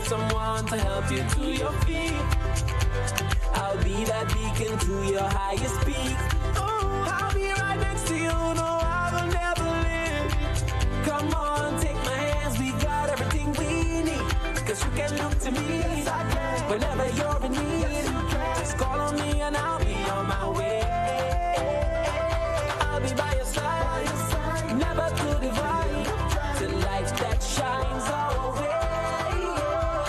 someone to help you to your feet. I'll be that beacon to your highest peak. Oh, I'll be right next to you. No, I will never leave. Come on, take my hands. We got everything we need. 'Cause you can look to me whenever you're in need. Just call on me and I'll be on my way. I'll be by your side, never to divide. The light that shines our way.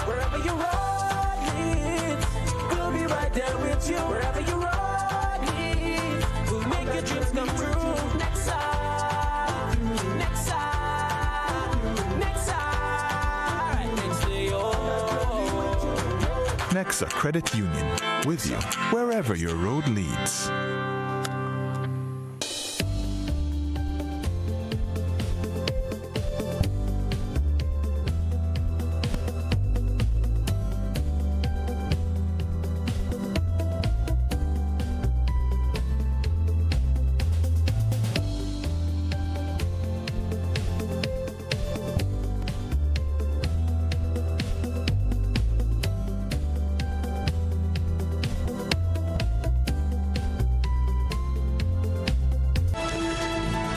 Wherever you road leads, we'll be right there with you. Wherever you road leads, we'll make your dreams come true. Next side, next side, next side, right next to you. Nexa Credit Union, with you wherever your road leads.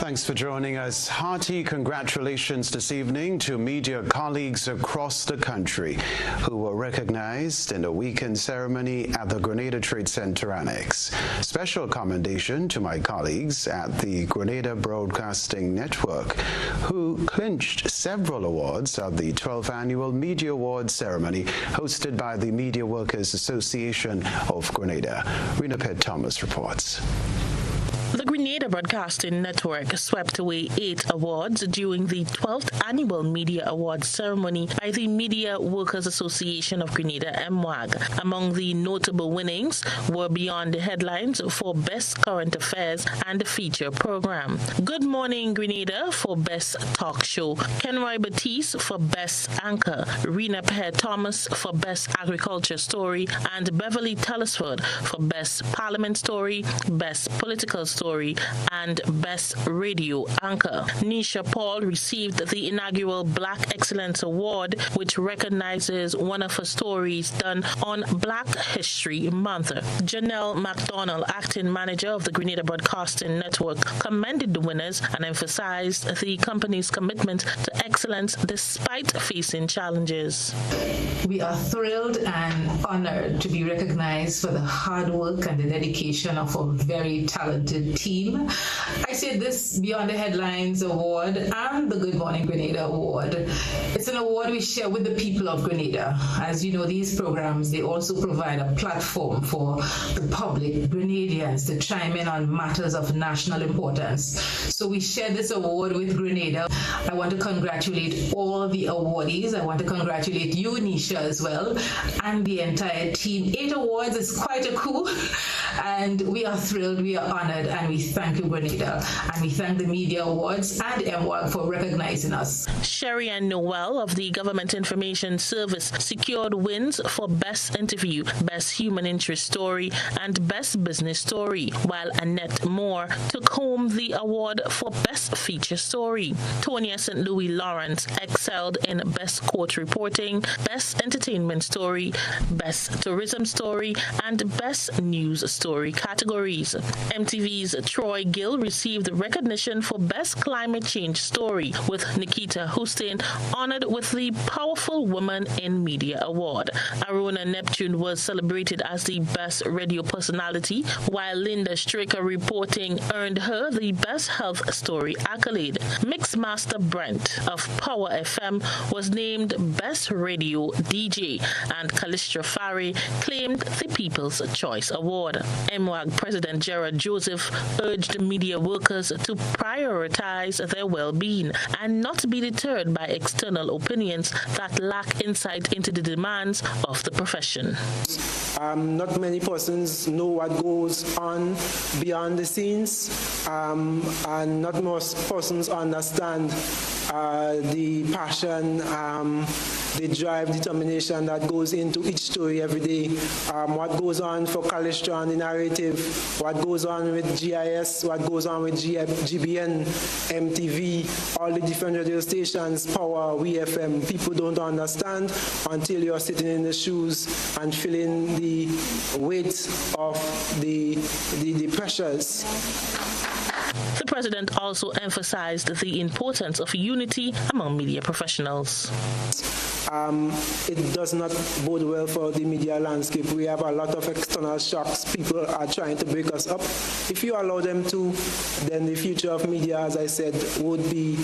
Thanks for joining us. Hearty congratulations this evening to media colleagues across the country who were recognized in the weekend ceremony at the Grenada Trade Center Annex. Special commendation to my colleagues at the Grenada Broadcasting Network who clinched several awards at the 12th Annual Media Awards ceremony hosted by the Media Workers Association of Grenada. Rena Pitt Thomas reports. The Grenada Broadcasting Network swept away 8 awards during the 12th Annual Media Awards ceremony by the Media Workers Association of Grenada, MWAG. Among the notable winnings were Beyond the Headlines for Best Current Affairs and Feature Program, Good Morning Grenada for Best Talk Show, Kenroy Batiste for Best Anchor, Rena Pitt Thomas for Best Agriculture Story, and Beverly Telesford for Best Parliament Story, Best Political Story, and Best Radio Anchor. Nisha Paul received the inaugural Black Excellence Award, which recognizes one of her stories done on Black History Month. Janelle McDonald, acting manager of the Grenada Broadcasting Network, commended the winners and emphasized the company's commitment to excellence despite facing challenges. We are thrilled and honored to be recognized for the hard work and the dedication of a very talented team. I say this Beyond the Headlines Award and the Good Morning Grenada Award. It's an award we share with the people of Grenada. As you know, these programs, they also provide a platform for the public, Grenadians, to chime in on matters of national importance. So we share this award with Grenada. I want to congratulate all the awardees. I want to congratulate you, Nisha, as well, and the entire team. 8 awards is quite a coup, and we are thrilled, we are honored, and we thank you, Grenada, and we thank the Media Awards and MWAG for recognizing us. Sherry Ann Noel of the Government Information Service secured wins for Best Interview, Best Human Interest Story, and Best Business Story, while Annette Moore took home the award for Best Feature Story. Tonya St. Louis Lawrence excelled in Best Court Reporting, Best Entertainment Story, Best Tourism Story, and Best News Story categories. MTV's Troy Gill received recognition for Best Climate Change Story, with Nikita Hussein honored with the Powerful Woman in Media Award. Aruna Neptune was celebrated as the Best Radio Personality, while Linda Straker Reporting earned her the Best Health Story accolade. Mixmaster Brent of Power FM was named Best Radio DJ, and Callistra Fari claimed the People's Choice Award. MWAG President Gerard Joseph urged media workers to prioritize their well-being and not be deterred by external opinions that lack insight into the demands of the profession. Not many persons know what goes on beyond the scenes, and not most persons understand the passion, the drive, determination that goes into each story every day. What goes on for Calistron, the narrative, what goes on with GIS, what goes on with GBN, MTV, all the different radio stations, Power, WFM. People don't understand until you're sitting in the shoes and feeling the weight of the pressures. The president also emphasized the importance of unity among media professionals. It does not bode well for the media landscape. We have a lot of external shocks. People are trying to break us up. If you allow them to, then the future of media, as I said, would be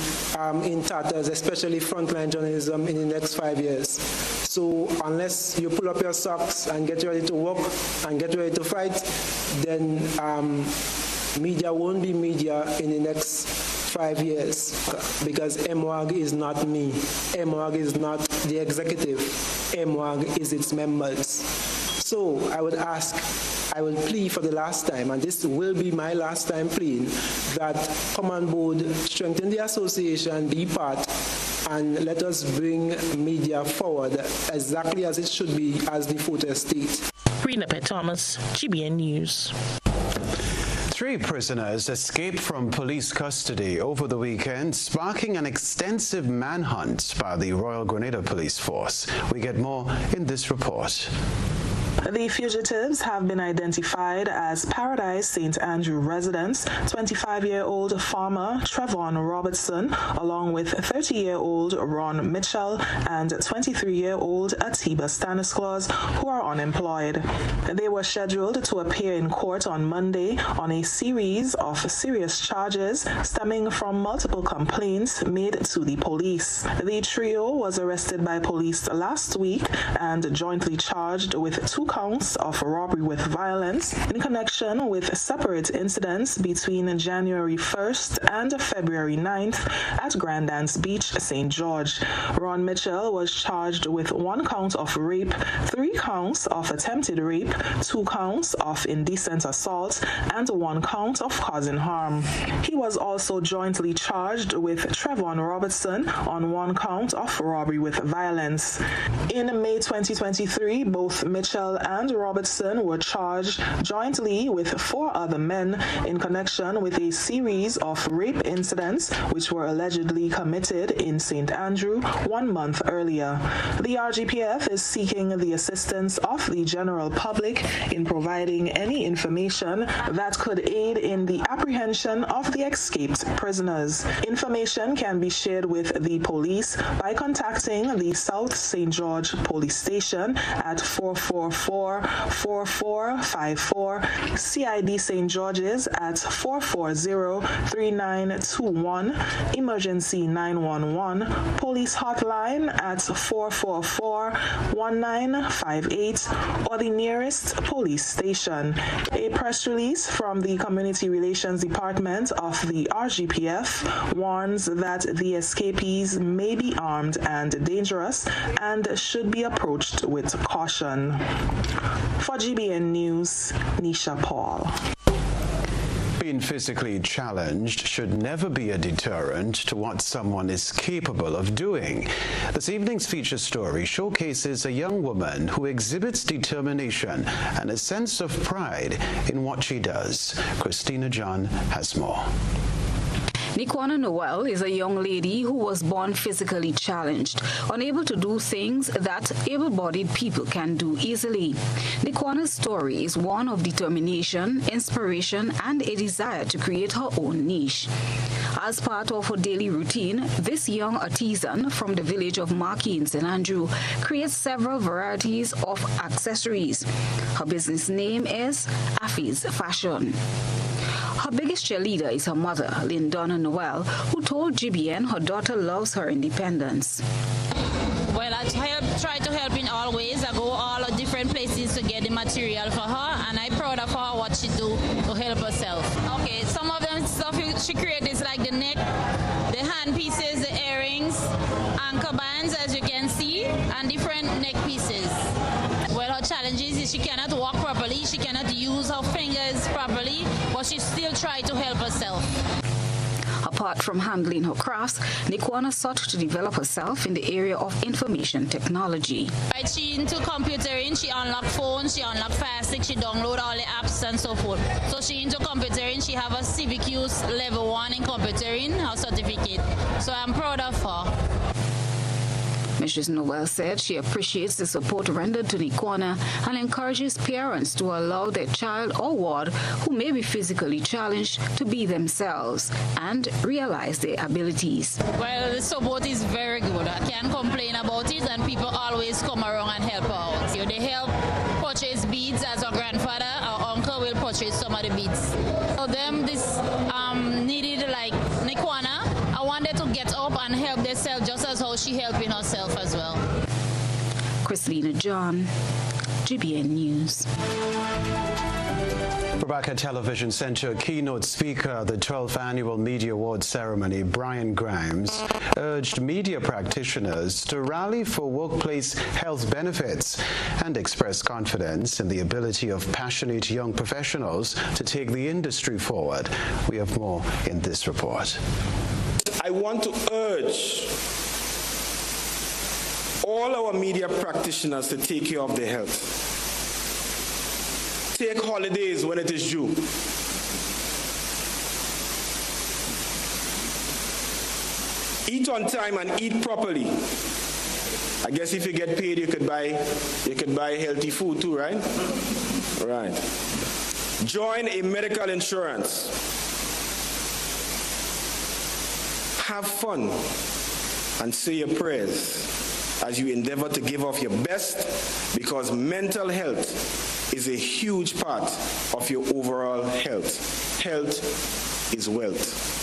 in tatters, especially frontline journalism in the next 5 years. So unless you pull up your socks and get ready to work and get ready to fight, then media won't be media in the next 5 years, because MWAG is not me. MWAG is not the executive. MWAG is its members. So I would plea for the last time, and this will be my last time pleading, that come on board, strengthen the association, be part, and let us bring media forward exactly as it should be as the fourth estate. Rena Thomas, GBN News. 3 prisoners escaped from police custody over the weekend, sparking an extensive manhunt by the Royal Grenada Police Force. We get more in this report. The fugitives have been identified as Paradise St. Andrew residents, 25-year-old farmer Trevon Robertson, along with 30-year-old Ron Mitchell and 23-year-old Atiba Stanislaus, who are unemployed. They were scheduled to appear in court on Monday on a series of serious charges stemming from multiple complaints made to the police. The trio was arrested by police last week and jointly charged with 2 counts of robbery with violence in connection with separate incidents between January 1st and February 9th at Grandance Beach, St. George. Ron Mitchell was charged with 1 count of rape, 3 counts of attempted rape, 2 counts of indecent assault, and 1 count of causing harm. He was also jointly charged with Trevon Robertson on 1 count of robbery with violence. In May 2023, both Mitchell and Robertson were charged jointly with 4 other men in connection with a series of rape incidents which were allegedly committed in St. Andrew 1 month earlier. The RGPF is seeking the assistance of the general public in providing any information that could aid in the apprehension of the escaped prisoners. Information can be shared with the police by contacting the South St. George Police Station at 444-4454, CID St. George's at 440-3921, Emergency 911, Police Hotline at 444-1958, or the nearest police station. A press release from the Community Relations Department of the RGPF warns that the escapees may be armed and dangerous and should be approached with caution. For GBN News, Nisha Paul. Being physically challenged should never be a deterrent to what someone is capable of doing. This evening's feature story showcases a young woman who exhibits determination and a sense of pride in what she does. Christina John has more. Nikwana Noel is a young lady who was born physically challenged, unable to do things that able-bodied people can do easily. Nikwana's story is one of determination, inspiration, and a desire to create her own niche. As part of her daily routine, this young artisan from the village of Marquis in St. Andrew creates several varieties of accessories. Her business name is Affy's Fashion. Her biggest cheerleader is her mother, Lindonna Noel, who told GBN her daughter loves her independence. Well, I try to help in all ways. I go all different places to get the material for her, and I'm proud of her what she do to help herself. Okay, some of them stuff she creates is like the neck, the hand pieces, the earrings, anchor bands, as you can see, and different neck pieces. Well, her challenge is she cannot walk properly, she cannot use her fingers properly, but she still tries to help herself. Her Apart from handling her crafts, Nikwana sought to develop herself in the area of information technology. Right, she into computering, she unlocked phones, she unlocked Fire Stick, she download all the apps and so forth. So she into computering, she have a civic use level 1 in computering, her certificate. So I'm proud of her. Mrs. Noel said she appreciates the support rendered to Nikwana and encourages parents to allow their child or ward who may be physically challenged to be themselves and realize their abilities. Well, the support is very good. I can't complain about it, and people always come around and help her out. They help purchase beads, as our grandfather, our uncle will purchase some of the beads. For them, this needed like Nikwana. I wanted to get up and help themselves just as how she helping herself as well. Christina John, GBN News. Rebecca Television Center keynote speaker at the 12th Annual Media Awards ceremony, Brian Grimes, urged media practitioners to rally for workplace health benefits and express confidence in the ability of passionate young professionals to take the industry forward. We have more in this report. I want to urge all our media practitioners to take care of their health. Take holidays when it is due. Eat on time and eat properly. I guess if you get paid, you could buy healthy food too, right? Right. Join a medical insurance. Have fun and say your prayers as you endeavor to give off your best, because mental health is a huge part of your overall health. Health is wealth.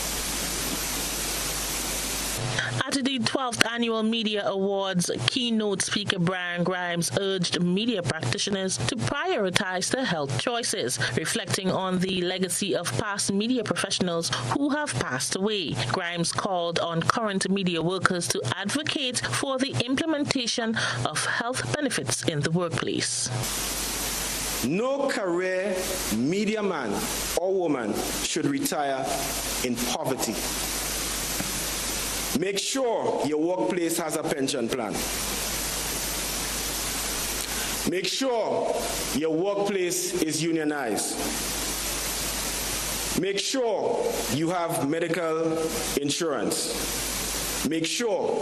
At the 12th Annual Media Awards, keynote speaker Brian Grimes urged media practitioners to prioritize their health choices, reflecting on the legacy of past media professionals who have passed away. Grimes called on current media workers to advocate for the implementation of health benefits in the workplace. No career media man or woman should retire in poverty. Make sure your workplace has a pension plan. Make sure your workplace is unionized. Make sure you have medical insurance. Make sure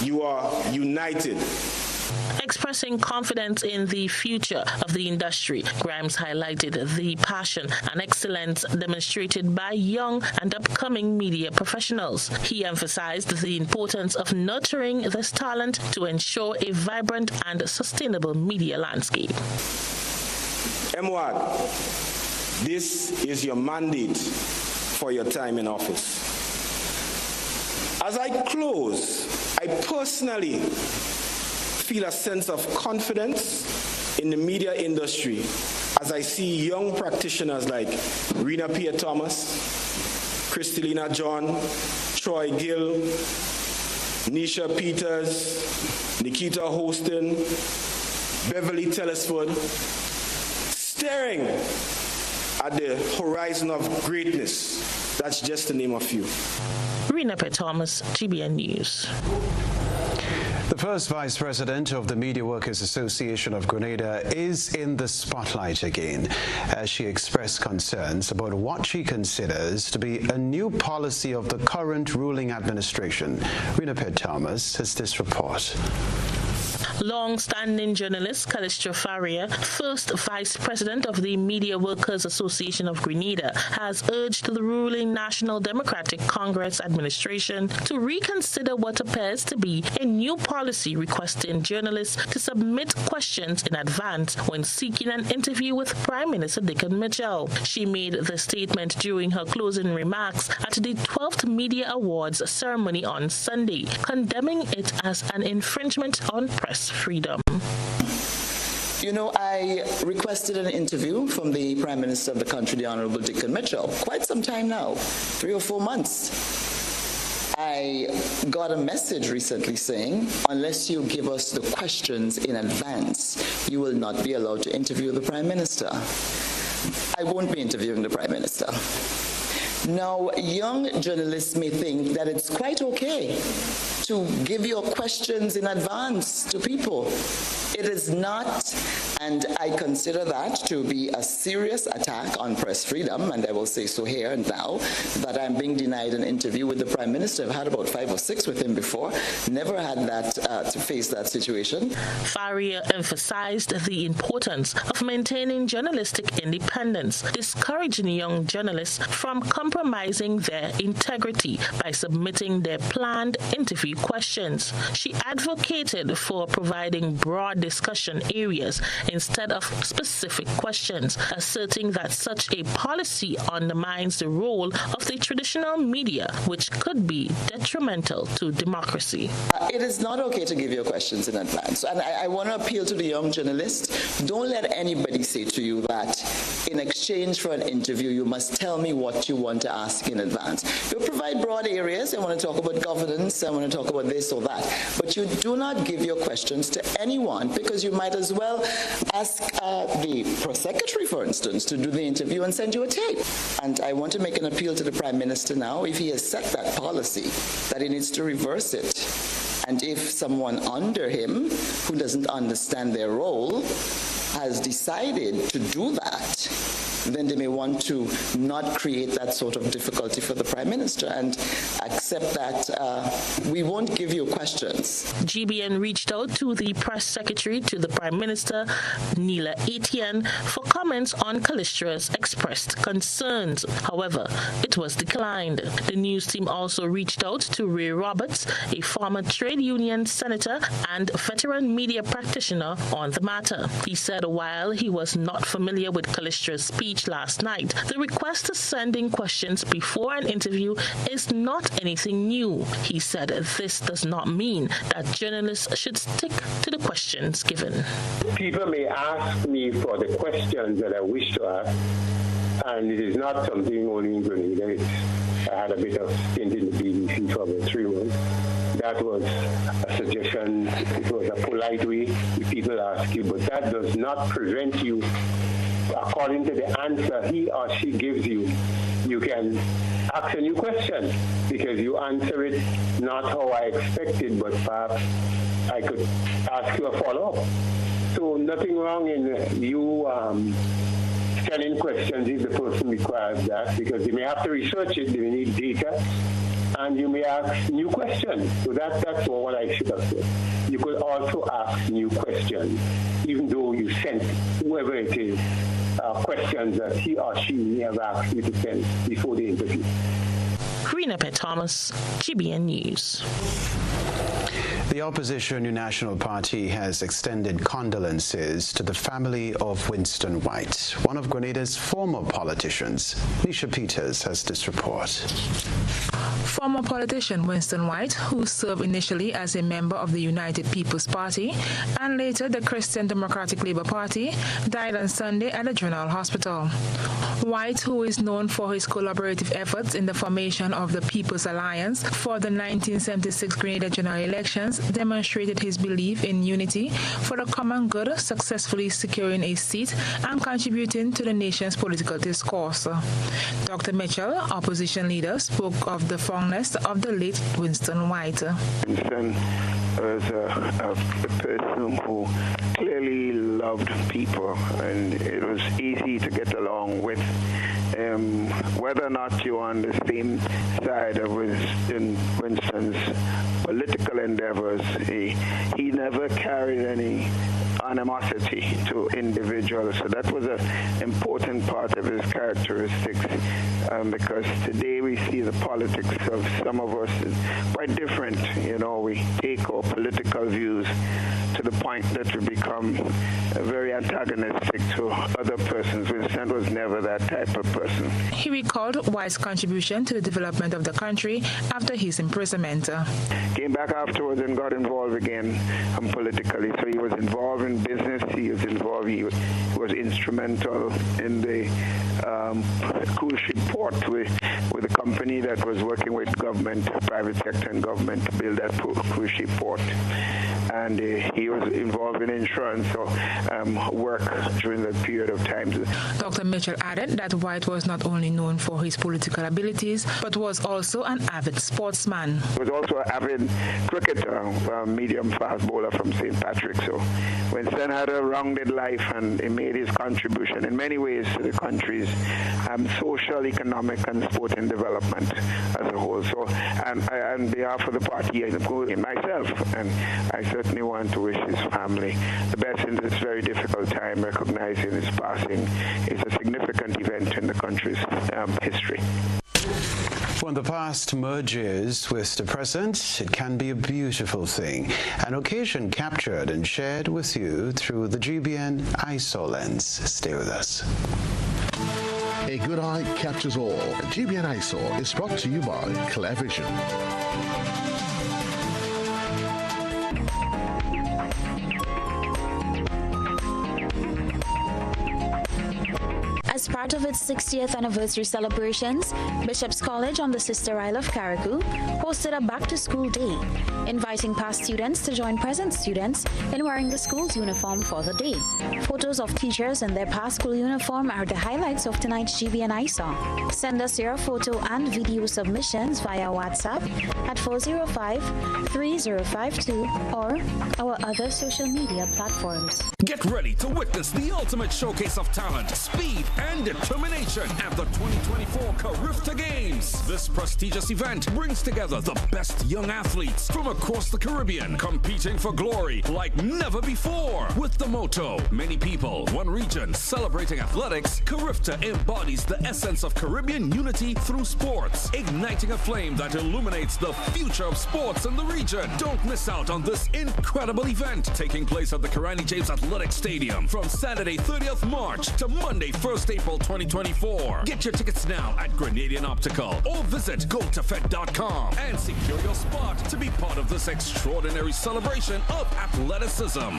you are united. Expressing confidence in the future of the industry, Grimes highlighted the passion and excellence demonstrated by young and upcoming media professionals. He emphasized the importance of nurturing this talent to ensure a vibrant and sustainable media landscape. MWAD, this is your mandate for your time in office. As I close, I personally feel a sense of confidence in the media industry as I see young practitioners like Rena Pierre Thomas, Christelina John, Troy Gill, Nisha Peters, Nikita Hostin, Beverly Telesford, staring at the horizon of greatness. That's just to name a few. Rena Pierre Thomas, GBN News. The first Vice President of the Media Workers Association of Grenada is in the spotlight again as she expressed concerns about what she considers to be a new policy of the current ruling administration. Rena Pierre Thomas has this report. Long-standing journalist Callistra Faria, first Vice President of the Media Workers Association of Grenada, has urged the ruling National Democratic Congress administration to reconsider what appears to be a new policy requesting journalists to submit questions in advance when seeking an interview with Prime Minister Dickon Mitchell. She made the statement during her closing remarks at the 12th Media Awards ceremony on Sunday, condemning it as an infringement on press freedom. You know, I requested an interview from the Prime Minister of the country, the Honorable Dickon Mitchell, quite some time now, 3 or 4 months. I got a message recently saying, unless you give us the questions in advance, you will not be allowed to interview the Prime Minister. I won't be interviewing the Prime Minister. Now, young journalists may think that it's quite okay to give your questions in advance to people. It is not, and I consider that to be a serious attack on press freedom, and I will say so here and now, that I'm being denied an interview with the Prime Minister. I've had about 5 or 6 with him before, never had that to face that situation. Faria emphasized the importance of maintaining journalistic independence, discouraging young journalists from compromising their integrity by submitting their planned interview questions. She advocated for providing broad discussion areas instead of specific questions, asserting that such a policy undermines the role of the traditional media, which could be detrimental to democracy. It is not okay to give your questions in advance. And I want to appeal to the young journalists. Don't let anybody say to you that in exchange for an interview, you must tell me what you want to ask in advance. You provide broad areas. I want to talk about governance. I want to talk about this or that. But you do not give your questions to anyone, because you might as well ask the press secretary, for instance, to do the interview and send you a tape. And I want to make an appeal to the Prime Minister now. If he has set that policy, that he needs to reverse it. And if someone under him who doesn't understand their role has decided to do that, then they may want to not create that sort of difficulty for the Prime Minister and accept that we won't give you questions. GBN reached out to the press secretary to the Prime Minister, Neela Etienne, for comments on Callistra's expressed concerns. However, it was declined. The news team also reached out to Ray Roberts, a former trade union senator and veteran media practitioner, on the matter. He said while he was not familiar with Callistra's speech last night, the request to send in questions before an interview is not anything new. He said this does not mean that journalists should stick to the questions given. People may ask me for the questions that I wish to ask, and it is not something only in Grenada. I had a bit of stint in the BBC for about 3 months. That was a suggestion. It was a polite way people ask you, but that does not prevent you, according to the answer he or she gives you, you can ask a new question, because you answer it not how I expected, but perhaps I could ask you a follow-up. So nothing wrong in you sending questions if the person requires that, because they may have to research it, they may need data, and you may ask new questions. So that's what I should have said. You could also ask new questions, even though you sent whoever it is questions that he or she may have asked you to send before the interview. Karina Thomas, GBN News. The opposition New National Party has extended condolences to the family of Winston White, one of Grenada's former politicians. Nisha Peters has this report. Former politician Winston White, who served initially as a member of the United People's Party and later the Christian Democratic Labour Party, died on Sunday at a general hospital. White, who is known for his collaborative efforts in the formation of the People's Alliance for the 1976 Grenada general elections, demonstrated his belief in unity for the common good, successfully securing a seat and contributing to the nation's political discourse. Dr. Mitchell, opposition leader, spoke of the fondness of the late Winston White. Winston was a person who clearly loved people, and it was easy to get along with. Whether or not you were on the same side of Winston's political endeavors, he never carried any animosity to individuals. So that was an important part of his characteristics, because today we see the politics of some of us is quite different. You know, we take our political views to the point that we become very antagonistic to other persons. Winston was never that type of person. He recalled White's contribution to the development of the country after his imprisonment. Came back afterwards and got involved again politically. So he was involved in business. He was instrumental in the cruise ship port with a company that was working with government, private sector and government to build that cruise ship port. and he was involved in insurance work during that period of time. Dr. Mitchell added that White was not only known for his political abilities, but was also an avid sportsman. He was also an avid cricketer, medium fast bowler from St. Patrick's. So Winston had a rounded life, and he made his contribution in many ways to the country's social, economic, and sporting development as a whole. So, on behalf of the party and myself, and I certainly want to wish his family the best in this very difficult time, recognizing his passing is a significant event in the country's history. When the past merges with the present, it can be a beautiful thing, an occasion captured and shared with you through the GBN ISO lens. Stay with us. A good eye captures all. GBN ISO is brought to you by Clear Vision. As part of its 60th anniversary celebrations, Bishop's College on the Sister Isle of Carriacou hosted a back-to-school day, inviting past students to join present students in wearing the school's uniform for the day. Photos of teachers in their past school uniform are the highlights of tonight's GBN ISO. Send us your photo and video submissions via WhatsApp at 405-3052 or our other social media platforms. Get ready to witness the ultimate showcase of talent, speed, and determination at the 2024 Carifta Games. This prestigious event brings together the best young athletes from across the Caribbean, competing for glory like never before. With the motto, many people, one region, celebrating athletics, Carifta embodies the essence of Caribbean unity through sports, igniting a flame that illuminates the future of sports in the region. Don't miss out on this incredible event, taking place at the Karani James Athletic Stadium from Saturday 30th March to Monday 1st April 2024. Get your tickets now at Grenadian Optical or visit gotofed.com and secure your spot to be part of this extraordinary celebration of athleticism.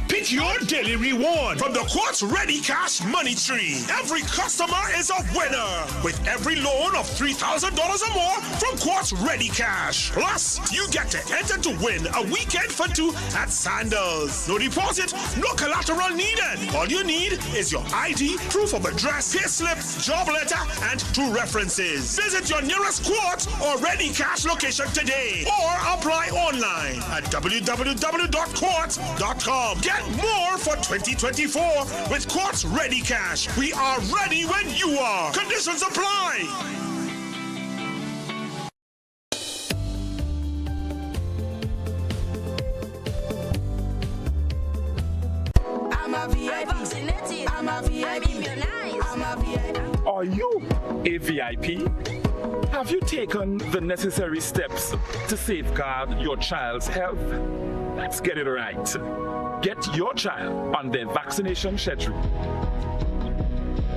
Pick your daily reward from the Quartz Ready Cash Money Tree. Every customer is a winner with every loan of $3,000 or more from Quartz Ready Cash. Plus, you get to enter to win a weekend for two at Sandals. No deposit, no collateral needed. All you need is your ID, proof of address, payslip, job letter, and 2 references. Visit your nearest Quartz or Ready Cash location today or apply online at www.quartz.com. Get more for 2024 with Quartz Ready Cash. We are ready when you are. Conditions apply. I'm a VIP. I'm a VIP. I'm a VIP. Are you a VIP? Have you taken the necessary steps to safeguard your child's health? Let's get it right. Get your child on their vaccination schedule.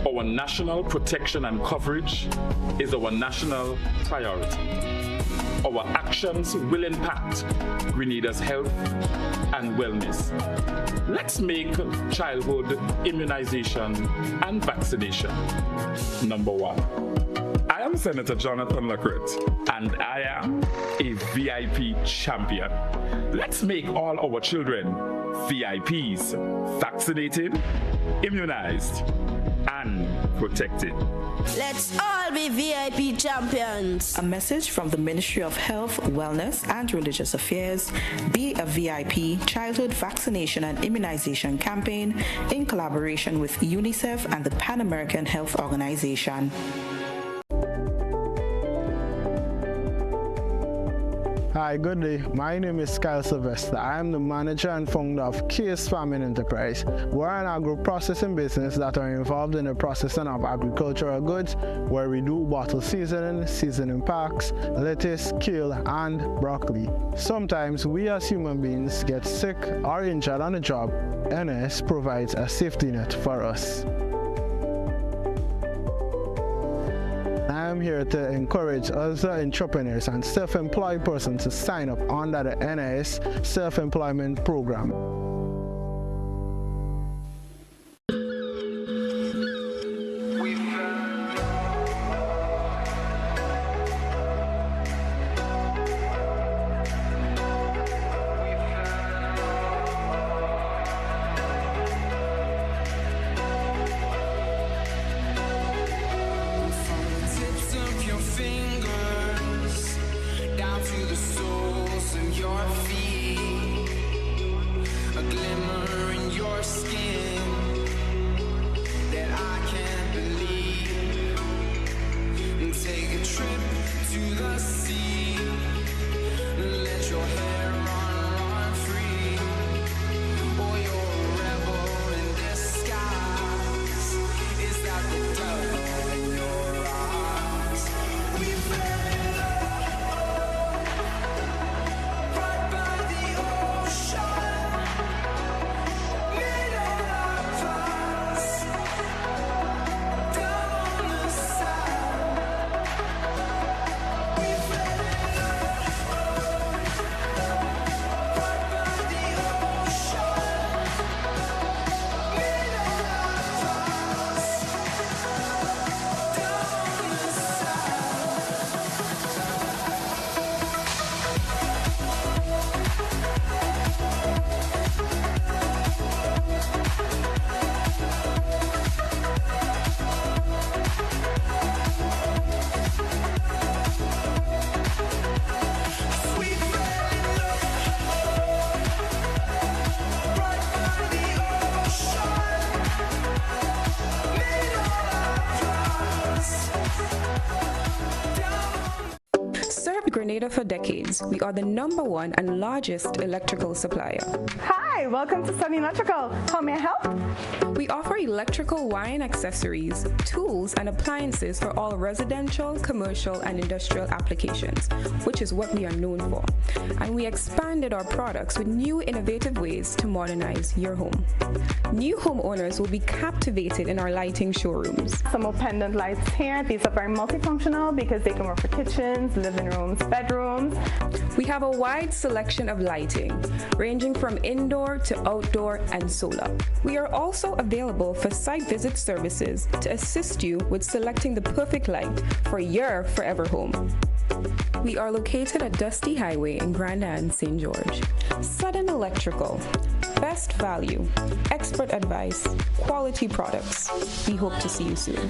Our national protection and coverage is our national priority. Our actions will impact Grenada's health and wellness. Let's make childhood immunization and vaccination number 1. I am Senator Jonathan Lacrette, and I am a VIP champion. Let's make all our children VIPs, vaccinated, immunized, and protected. Let's all be VIP champions. A message from the Ministry of Health, Wellness, and Religious Affairs, Be a VIP Childhood Vaccination and Immunization Campaign in collaboration with UNICEF and the Pan American Health Organization. Hi, good day. My name is Kyle Sylvester. I am the manager and founder of Case Farming Enterprise. We're an agro-processing business that are involved in the processing of agricultural goods, where we do bottle seasoning packs, lettuce, kale, and broccoli. Sometimes we as human beings get sick or injured on the job. NS provides a safety net for us. I am here to encourage other entrepreneurs and self-employed persons to sign up under the NIS Self-Employment Program. Grenada for decades. We are the #1 and largest electrical supplier. Hi, welcome to Sunny Electrical. How may I help? We offer electrical wire and accessories, tools, and appliances for all residential, commercial, and industrial applications, which is what we are known for. And we expanded our products with new innovative ways to modernize your home. New homeowners will be captivated in our lighting showrooms. Some more pendant lights here. These are very multifunctional because they can work for kitchens, living rooms, bedrooms. We have a wide selection of lighting, ranging from indoor to outdoor and solar. We are also available for site visit services to assist you with selecting the perfect light for your forever home. We are located at Dusty Highway in Grenada and St. George. Sudden Electrical. Best value, expert advice, quality products. We hope to see you soon.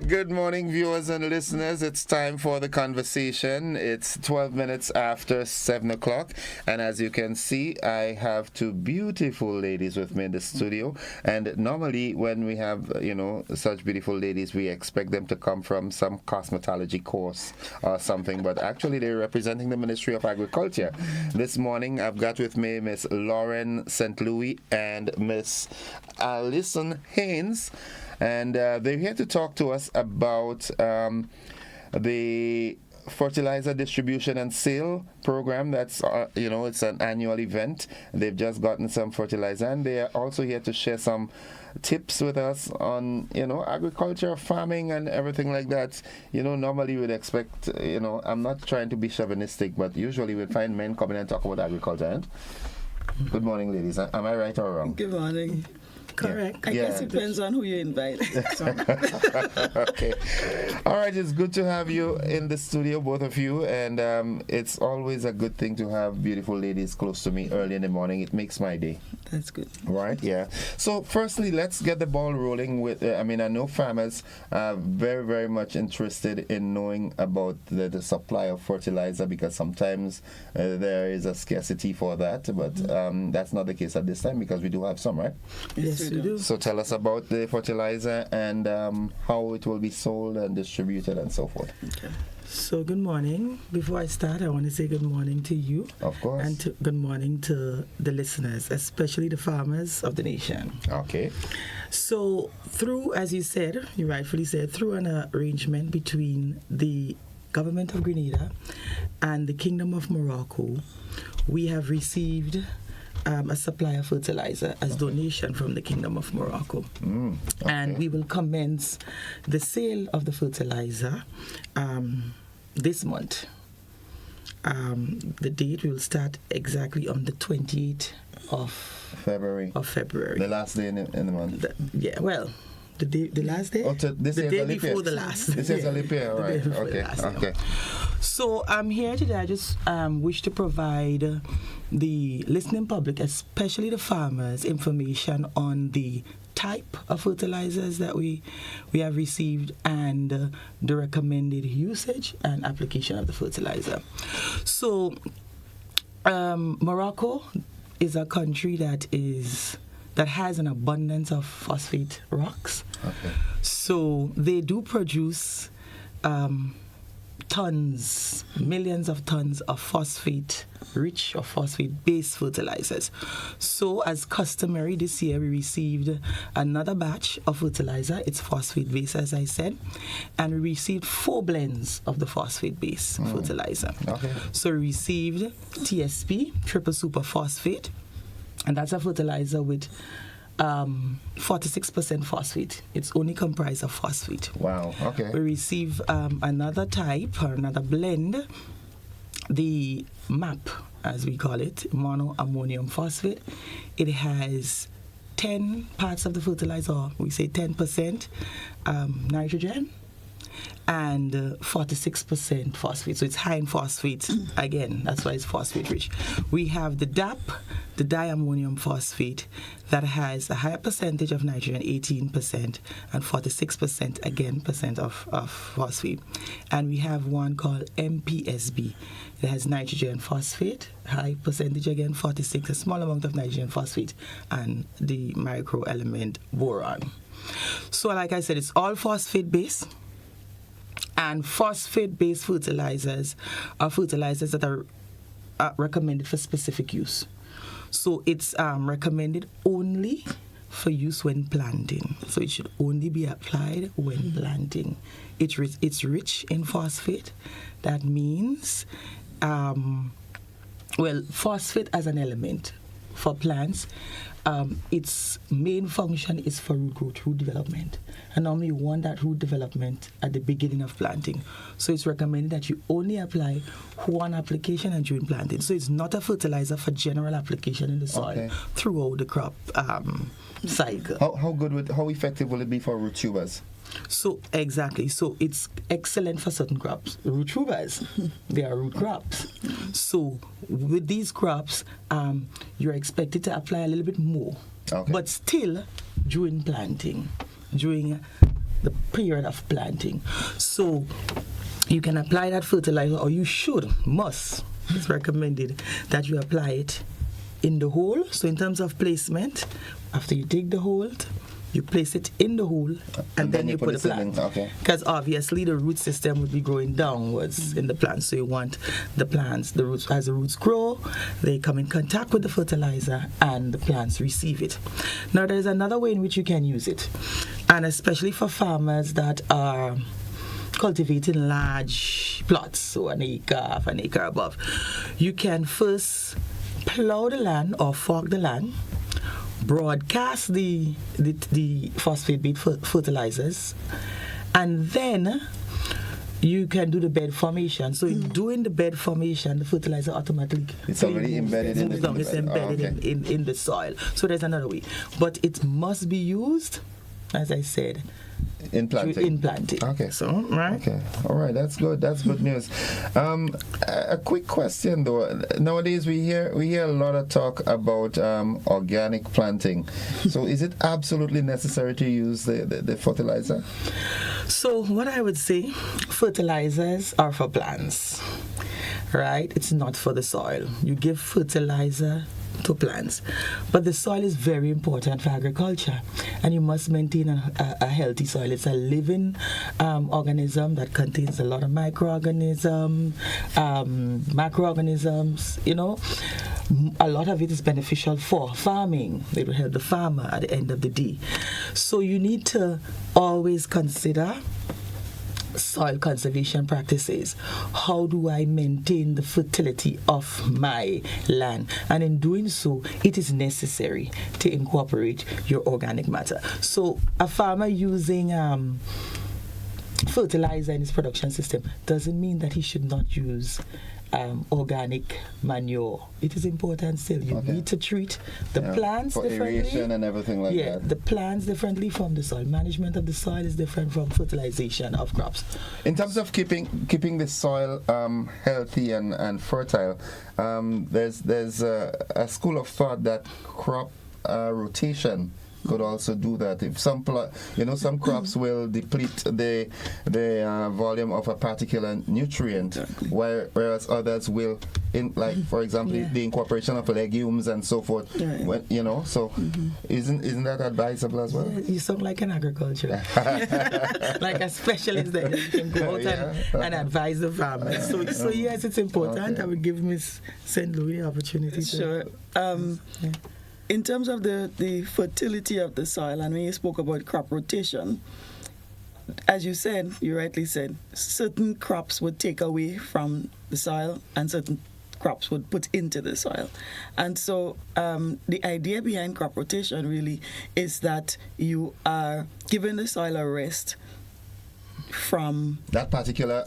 Good morning, viewers and listeners. It's time for the conversation. It's 12 minutes after 7 o'clock, and as you can see, I have two beautiful ladies with me in the studio. And normally, when we have, such beautiful ladies, we expect them to come from some cosmetology course or something, but actually, they're representing the Ministry of Agriculture. This morning, I've got with me Miss Lauren St. Louis and Miss Alison Haynes. And they're here to talk to us about the fertilizer distribution and sale program. That's, it's an annual event. They've just gotten some fertilizer, and they are also here to share some tips with us on, agriculture, farming, and everything like that. Normally we'd expect, I'm not trying to be chauvinistic, but usually we'd find men coming and talk about agriculture. Good morning, ladies. Am I right or wrong? Good morning. Correct. I guess it depends on who you invite. Okay. All right. It's good to have you in the studio, both of you. And it's always a good thing to have beautiful ladies close to me early in the morning. It makes my day. That's good. Right? Yeah. So firstly, let's get the ball rolling with, I know farmers are very, very much interested in knowing about the supply of fertilizer, because sometimes there is a scarcity for that. But that's not the case at this time, because we do have some, right? Yes. So tell us about the fertilizer and how it will be sold and distributed and so forth. Okay. So good morning. Before I start, I want to say good morning to you. Of course. And good morning to the listeners, especially the farmers of the nation. Okay. So through, as you said, you rightfully said, through an arrangement between the government of Grenada and the Kingdom of Morocco, we have received a supply of fertilizer as donation from the Kingdom of Morocco. Okay. And we will commence the sale of the fertilizer this month. The date will start exactly on the 28th of February. The last day in the month. The last day? Oh, this the is day a leap year. before the last. This is a leap year, all right. Okay. So I'm here today. I just wish to provide the listening public, especially the farmers, information on the type of fertilizers that we have received and the recommended usage and application of the fertilizer. So Morocco is a country that has an abundance of phosphate rocks. Okay. So they do produce tons, millions of tons of phosphate-rich or phosphate-based fertilizers. So as customary this year, we received another batch of fertilizer. It's phosphate-based, as I said, and we received 4 blends of the phosphate-based fertilizer. Okay. So we received TSP, triple super phosphate, and that's a fertilizer with 46% phosphate. It's only comprised of phosphate. Wow, okay. We receive another type or another blend, the MAP, as we call it, monoammonium phosphate. It has 10 parts of the fertilizer, or we say 10% nitrogen, and 46% phosphate. So it's high in phosphate. Again, that's why it's phosphate rich. We have the DAP, the diammonium phosphate, that has a higher percentage of nitrogen, 18%, and 46% again percent of phosphate. And we have one called MPSB. It has nitrogen phosphate, high percentage again, 46, a small amount of nitrogen phosphate, and the micro element boron. So like I said, it's all phosphate based. And phosphate-based fertilizers are fertilizers that are recommended for specific use. So it's recommended only for use when planting. So it should only be applied when planting. It's rich in phosphate. That means, phosphate as an element for plants, its main function is for root growth, root development. And normally you want that root development at the beginning of planting. So it's recommended that you only apply one application and during planting. So it's not a fertilizer for general application in the soil throughout the crop cycle. How effective will it be for root tubers? So exactly. So it's excellent for certain crops. Root tubers, they are root crops. So with these crops, you're expected to apply a little bit more, but still during planting, during the period of planting. So you can apply that fertilizer, or you must. It's recommended that you apply it in the hole. So in terms of placement, after you dig the hole, you place it in the hole, and then you put the plant. Because obviously the root system would be growing downwards in the plant. So you want the roots, as the roots grow, they come in contact with the fertilizer and the plants receive it. Now there's another way in which you can use it. And especially for farmers that are cultivating large plots, so an acre, half an acre above, you can first plow the land or fork the land, broadcast the phosphate-based fertilizers, and then you can do the bed formation. So in doing the bed formation, the fertilizer automatically it's already embedded in the soil. So there's another way, but it must be used, as I said, in planting. Okay. So right. Okay. All right. That's good. That's good news. A quick question though. Nowadays we hear a lot of talk about organic planting. So is it absolutely necessary to use the fertilizer? So what I would say, fertilizers are for plants, right? It's not for the soil. You give fertilizer to plants, but the soil is very important for agriculture, and you must maintain a healthy soil. It's a living organism that contains a lot of microorganisms, macroorganisms. A lot of it is beneficial for farming. It will help the farmer at the end of the day. So you need to always consider soil conservation practices. How do I maintain the fertility of my land? And in doing so, it is necessary to incorporate your organic matter. So a farmer using fertilizer in his production system doesn't mean that he should not use organic manure. It is important still. You need to treat the plants for differently. aeration and everything like that. Yeah, the plants differently from the soil. Management of the soil is different from fertilization of crops. In terms of keeping the soil healthy and fertile, there's a school of thought that crop rotation could also do that. If some crops will deplete the volume of a particular nutrient, whereas others will, for example, the incorporation of legumes and so forth. When, isn't that advisable as well? You sound like an agriculture, like a specialist that you can go out and advise the farmers. So yes, it's important. I would give Ms. St. Louis the opportunity. Sure. In terms of the fertility of the soil, and when you spoke about crop rotation, as you rightly said, certain crops would take away from the soil and certain crops would put into the soil. And so the idea behind crop rotation really is that you are giving the soil a rest from that particular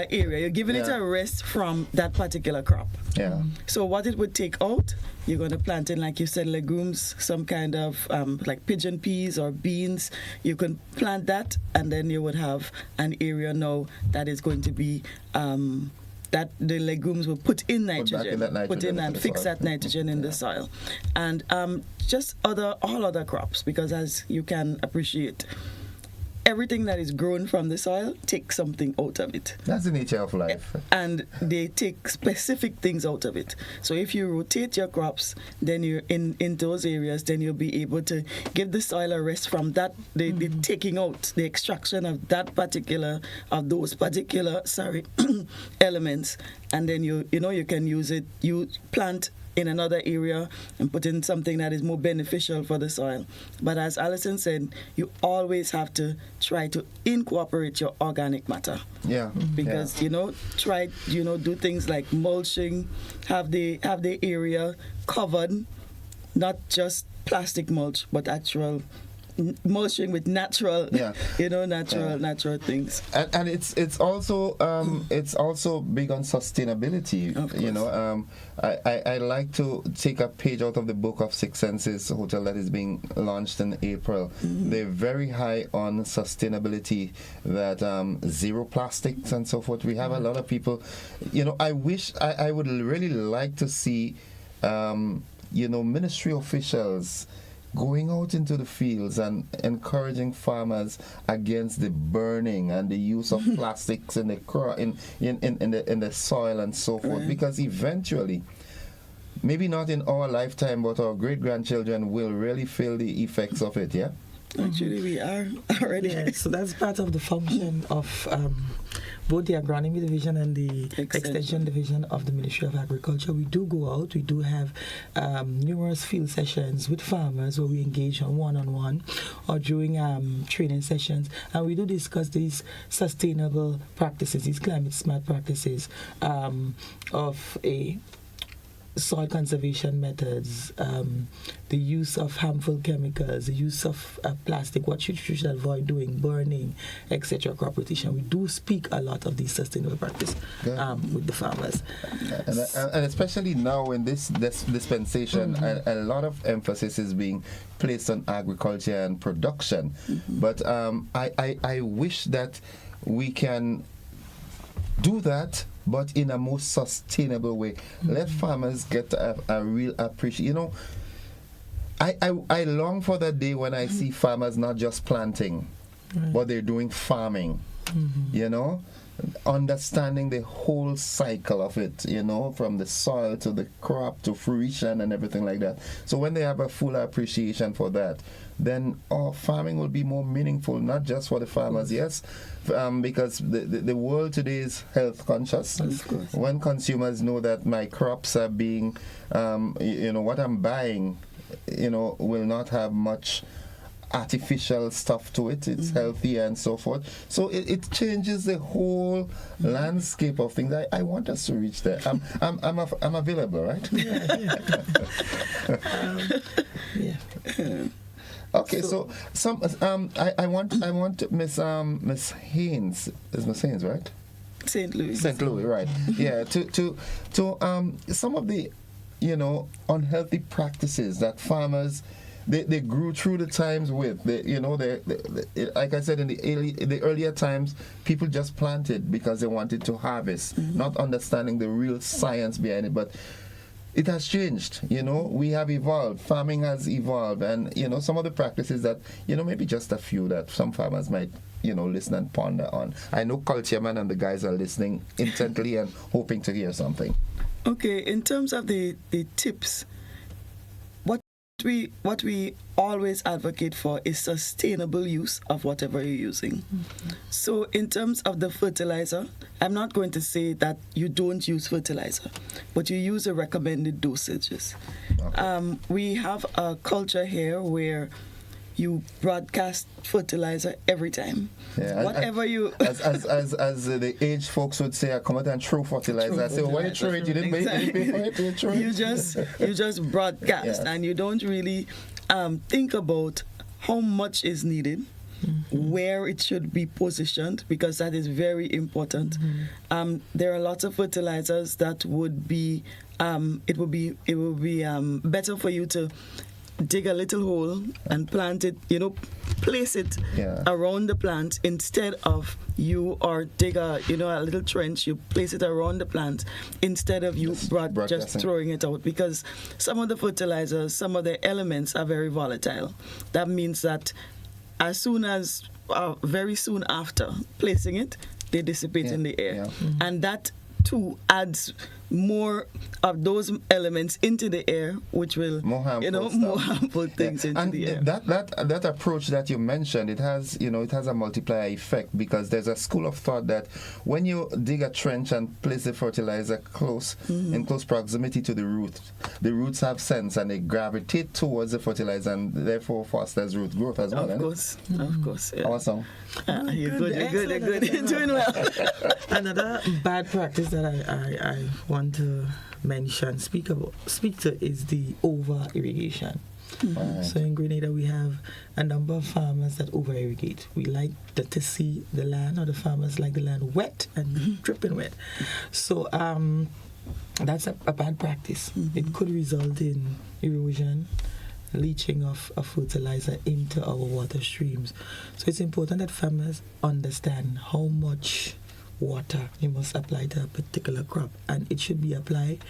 area. You're giving it a rest from that particular crop. Yeah. So what it would take out, you're going to plant in, like you said, legumes, some kind of like pigeon peas or beans. You can plant that, and then you would have an area now that is going to be that the legumes will put in nitrogen, put in and fix that nitrogen in the soil, and just all other crops, because as you can appreciate, everything that is grown from the soil takes something out of it. That's the nature of life. And they take specific things out of it. So if you rotate your crops, then you're in those areas, then you'll be able to give the soil a rest from that, the taking out, the extraction of those particular elements. And then you can use it, you plant in another area and put in something that is more beneficial for the soil. But as Alison said, you always have to try to incorporate your organic matter. Yeah. Because try do things like mulching, have the area covered, not just plastic mulch, but actual mulching with natural natural things. And it's also big on sustainability. I like to take a page out of the book of Six Senses Hotel that is being launched in April. They're very high on sustainability, that zero plastics and so forth. We have a lot of people, I would really like to see ministry officials going out into the fields and encouraging farmers against the burning and the use of plastics in the soil and so forth, because eventually, maybe not in our lifetime, but our great-grandchildren will really feel the effects of it. Yeah. Actually, we are already. Yeah, so that's part of the function of both the agronomy division and the extension division of the Ministry of Agriculture. We do go out. We do have numerous field sessions with farmers where we engage on one-on-one or during training sessions, and we do discuss these sustainable practices, these climate-smart practices of soil conservation methods, the use of harmful chemicals, the use of plastic, what you should avoid doing, burning, etc., crop rotation. We do speak a lot of these sustainable practices with the farmers. And especially now in this dispensation, a lot of emphasis is being placed on agriculture and production. But I wish that we can do that, but in a more sustainable way. Let farmers get a real appreciation. I long for that day when I see farmers not just planting, but they're doing farming. Understanding the whole cycle of it, from the soil to the crop to fruition and everything like that. So when they have a full appreciation for that, then farming will be more meaningful, not just for the farmers, because the world today is health conscious. When consumers know that my crops are being, what I'm buying, will not have much artificial stuff to it, it's healthy and so forth. So it changes the whole landscape of things. I want us to reach there. I'm available, right? Okay, so some I want Miss Haynes. Is Miss Haynes right? St. Louis. St. Louis, right? Yeah. To some of the, unhealthy practices that farmers. They grew through the times with. Like I said, in the earlier times, people just planted because they wanted to harvest, not understanding the real science behind it. But it has changed. We have evolved. Farming has evolved, and some of the practices that maybe just a few that some farmers might listen and ponder on. I know Cultureman and the guys are listening intently and hoping to hear something. Okay, in terms of the tips. What we always advocate for is sustainable use of whatever you're using. So in terms of the fertilizer, I'm not going to say that you don't use fertilizer, but you use the recommended dosages. Okay. We have a culture here where you broadcast fertilizer every time. Yeah, whatever you... As the aged folks would say, I come out and throw fertilizer. I say, well, why you throw it? You didn't pay for it, you throw it. You just broadcast, and you don't really think about how much is needed, where it should be positioned, because that is very important. There are lots of fertilizers that would be, it would be better for you to dig a little hole and plant it, place it around the plant instead of you, or dig a little trench, you place it around the plant instead of you just throwing it out, because some of the fertilizers, some of the elements are very volatile. That means that as soon as, very soon after placing it, they dissipate in the air. And that too adds more of those elements into the air, which will more harmful things into the air. That approach that you mentioned, it has a multiplier effect, because there's a school of thought that when you dig a trench and place the fertilizer in close proximity to the roots have sense and they gravitate towards the fertilizer, and therefore fosters root growth as well. Of course. Yeah. Awesome. You're good. You're doing well. Another bad practice that I want to mention, speak to, is the over irrigation. So in Grenada we have a number of farmers that over irrigate. We like to see the land, or the farmers like the land wet and dripping wet. So that's a bad practice. It could result in erosion, leaching of fertilizer into our water streams. So it's important that farmers understand how much water you must apply to a particular crop, and it should be applied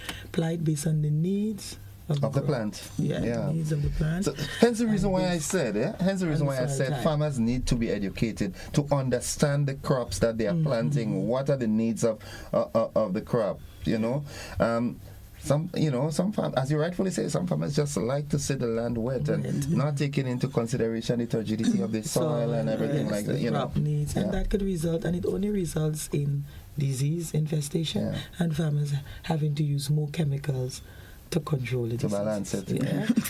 based on the needs of the plant. The needs of the plant. So, hence the reason why I said farmers need to be educated to understand the crops that they are planting. What are the needs of the crop? Some farmers, as you rightfully say, some farmers just like to see the land wet and not taking into consideration the turgidity of the soil and everything like that. Crop needs, and that could result, and it only results in disease infestation and farmers having to use more chemicals to control it. To balance it.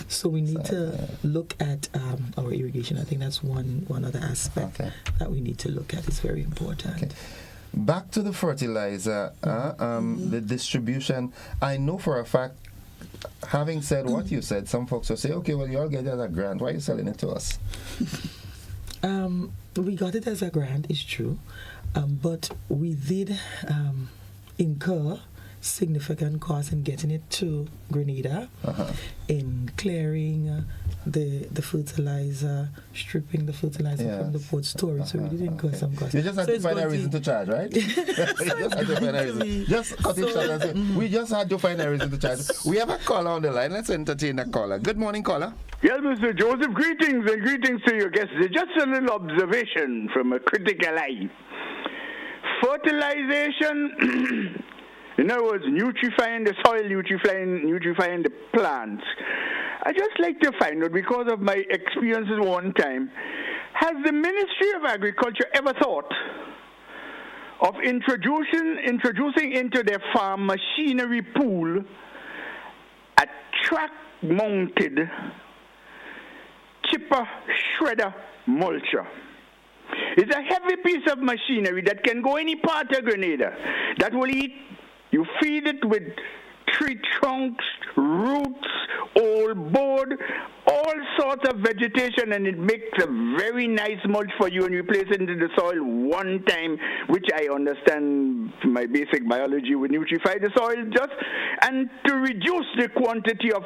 So we need to look at our irrigation. I think that's one other aspect that we need to look at. It's very important. Okay. Back to the fertilizer, the distribution. I know for a fact, having said what you said, some folks will say, okay, well, you all get it as a grant. Why are you selling it to us? We got it as a grant, it's true. But we did incur significant costs in getting it to Grenada, in clearing the fertilizer, stripping the fertilizer from the port storage. So we did incur some costs. You just had to find a reason to charge, right? Just cut it short and say, we just had to find a reason to charge. We have a caller on the line. Let's entertain a caller. Good morning, caller. Yes, Mr. Joseph, greetings and greetings to your guests. Just a little observation from a critical eye. Fertilization, in other words, nutrifying the soil, nutrifying the plants. I just like to find out, because of my experiences one time, has the Ministry of Agriculture ever thought of introducing into their farm machinery pool a track-mounted chipper shredder mulcher? It's a heavy piece of machinery that can go any part of Grenada, that will eat. You feed it with tree trunks, roots, old board, all all sorts of vegetation, and it makes a very nice mulch for you, and you place it into the soil one time, which I understand from my basic biology would nutrify the soil just, and to reduce the quantity of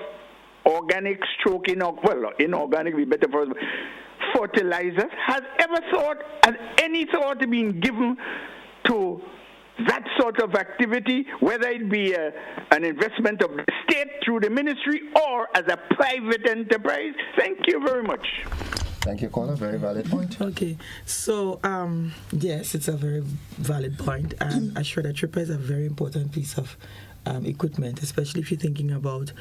organic stroke, inorganic be better for us, fertilizers. Has any thought been given to that sort of activity, whether it be an investment of the state through the ministry or as a private enterprise? Thank you very much. Thank you, caller. Very valid point. Okay, so yes, it's a very valid point, and a shredder tripper is a very important piece of equipment, especially if you're thinking about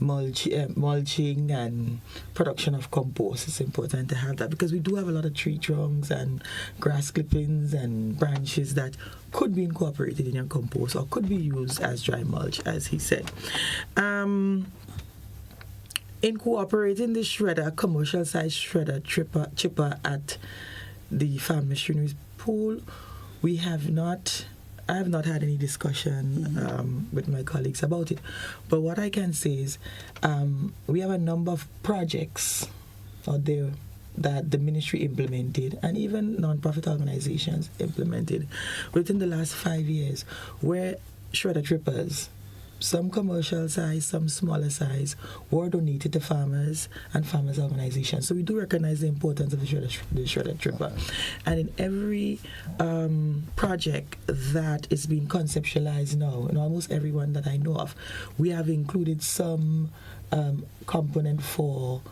mulching and production of compost. It's important to have that because we do have a lot of tree trunks and grass clippings and branches that could be incorporated in your compost or could be used as dry mulch, as he said. Incorporating the shredder, commercial size shredder chipper at the farm machinery pool, I have not had any discussion with my colleagues about it. But what I can say is we have a number of projects out there that the ministry implemented and even non-profit organizations implemented within the last 5 years where shredder trippers, some commercial size, some smaller size, were donated to farmers and farmers organizations. So we do recognize the importance of the shredder tripper. And in every project that is being conceptualized now, in almost every one that I know of, we have included some component for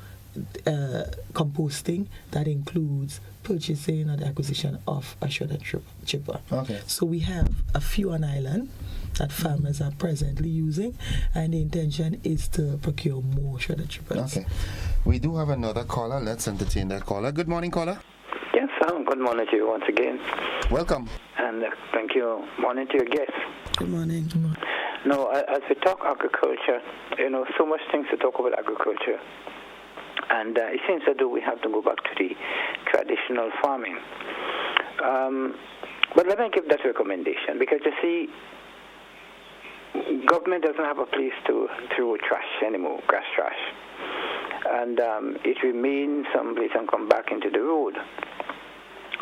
composting that includes purchasing or the acquisition of a shredder chipper. Okay. So we have a few on island that farmers are presently using, and the intention is to procure more shredder chippers. Okay. We do have another caller. Let's entertain that caller. Good morning, caller. Yes, good morning to you once again. Welcome. And thank you. Morning to your guests. Good morning. No, as we talk agriculture, so much things to talk about agriculture. And it seems that we have to go back to the traditional farming. But let me give that recommendation, because you see, government doesn't have a place to throw trash anymore, grass trash. And it remains someplace and come back into the road.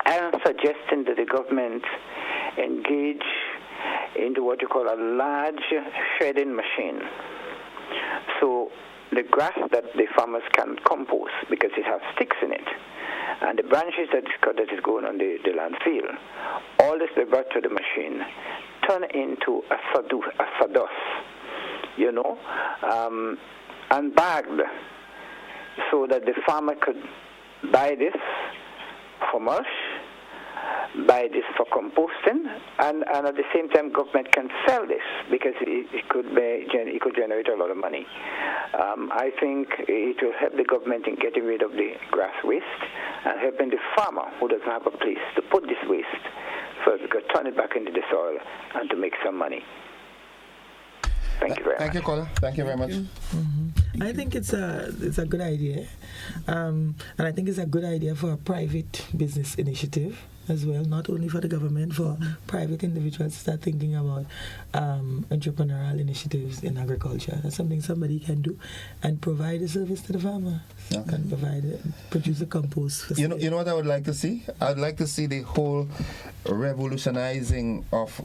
I am suggesting that the government engage into what you call a large shredding machine. So the grass that the farmers can compost, because it has sticks in it, and the branches that is going on the landfill, all this they brought to the machine, turn into a sawdust, and bagged, so that the farmer could buy this for mulch, buy this for composting, and at the same time government can sell this because it could generate a lot of money. I think it will help the government in getting rid of the grass waste and helping the farmer who doesn't have a place to put this waste, so that we could turn it back into the soil and to make some money. Thank you very much. Thank you, caller. Thank you very much. I think it's a good idea, and I think it's a good idea for a private business initiative as well, not only for the government, for private individuals to start thinking about entrepreneurial initiatives in agriculture. That's something somebody can do and provide a service to the farmer. Okay. And produce a compost. You know what I would like to see? I'd like to see the whole revolutionizing of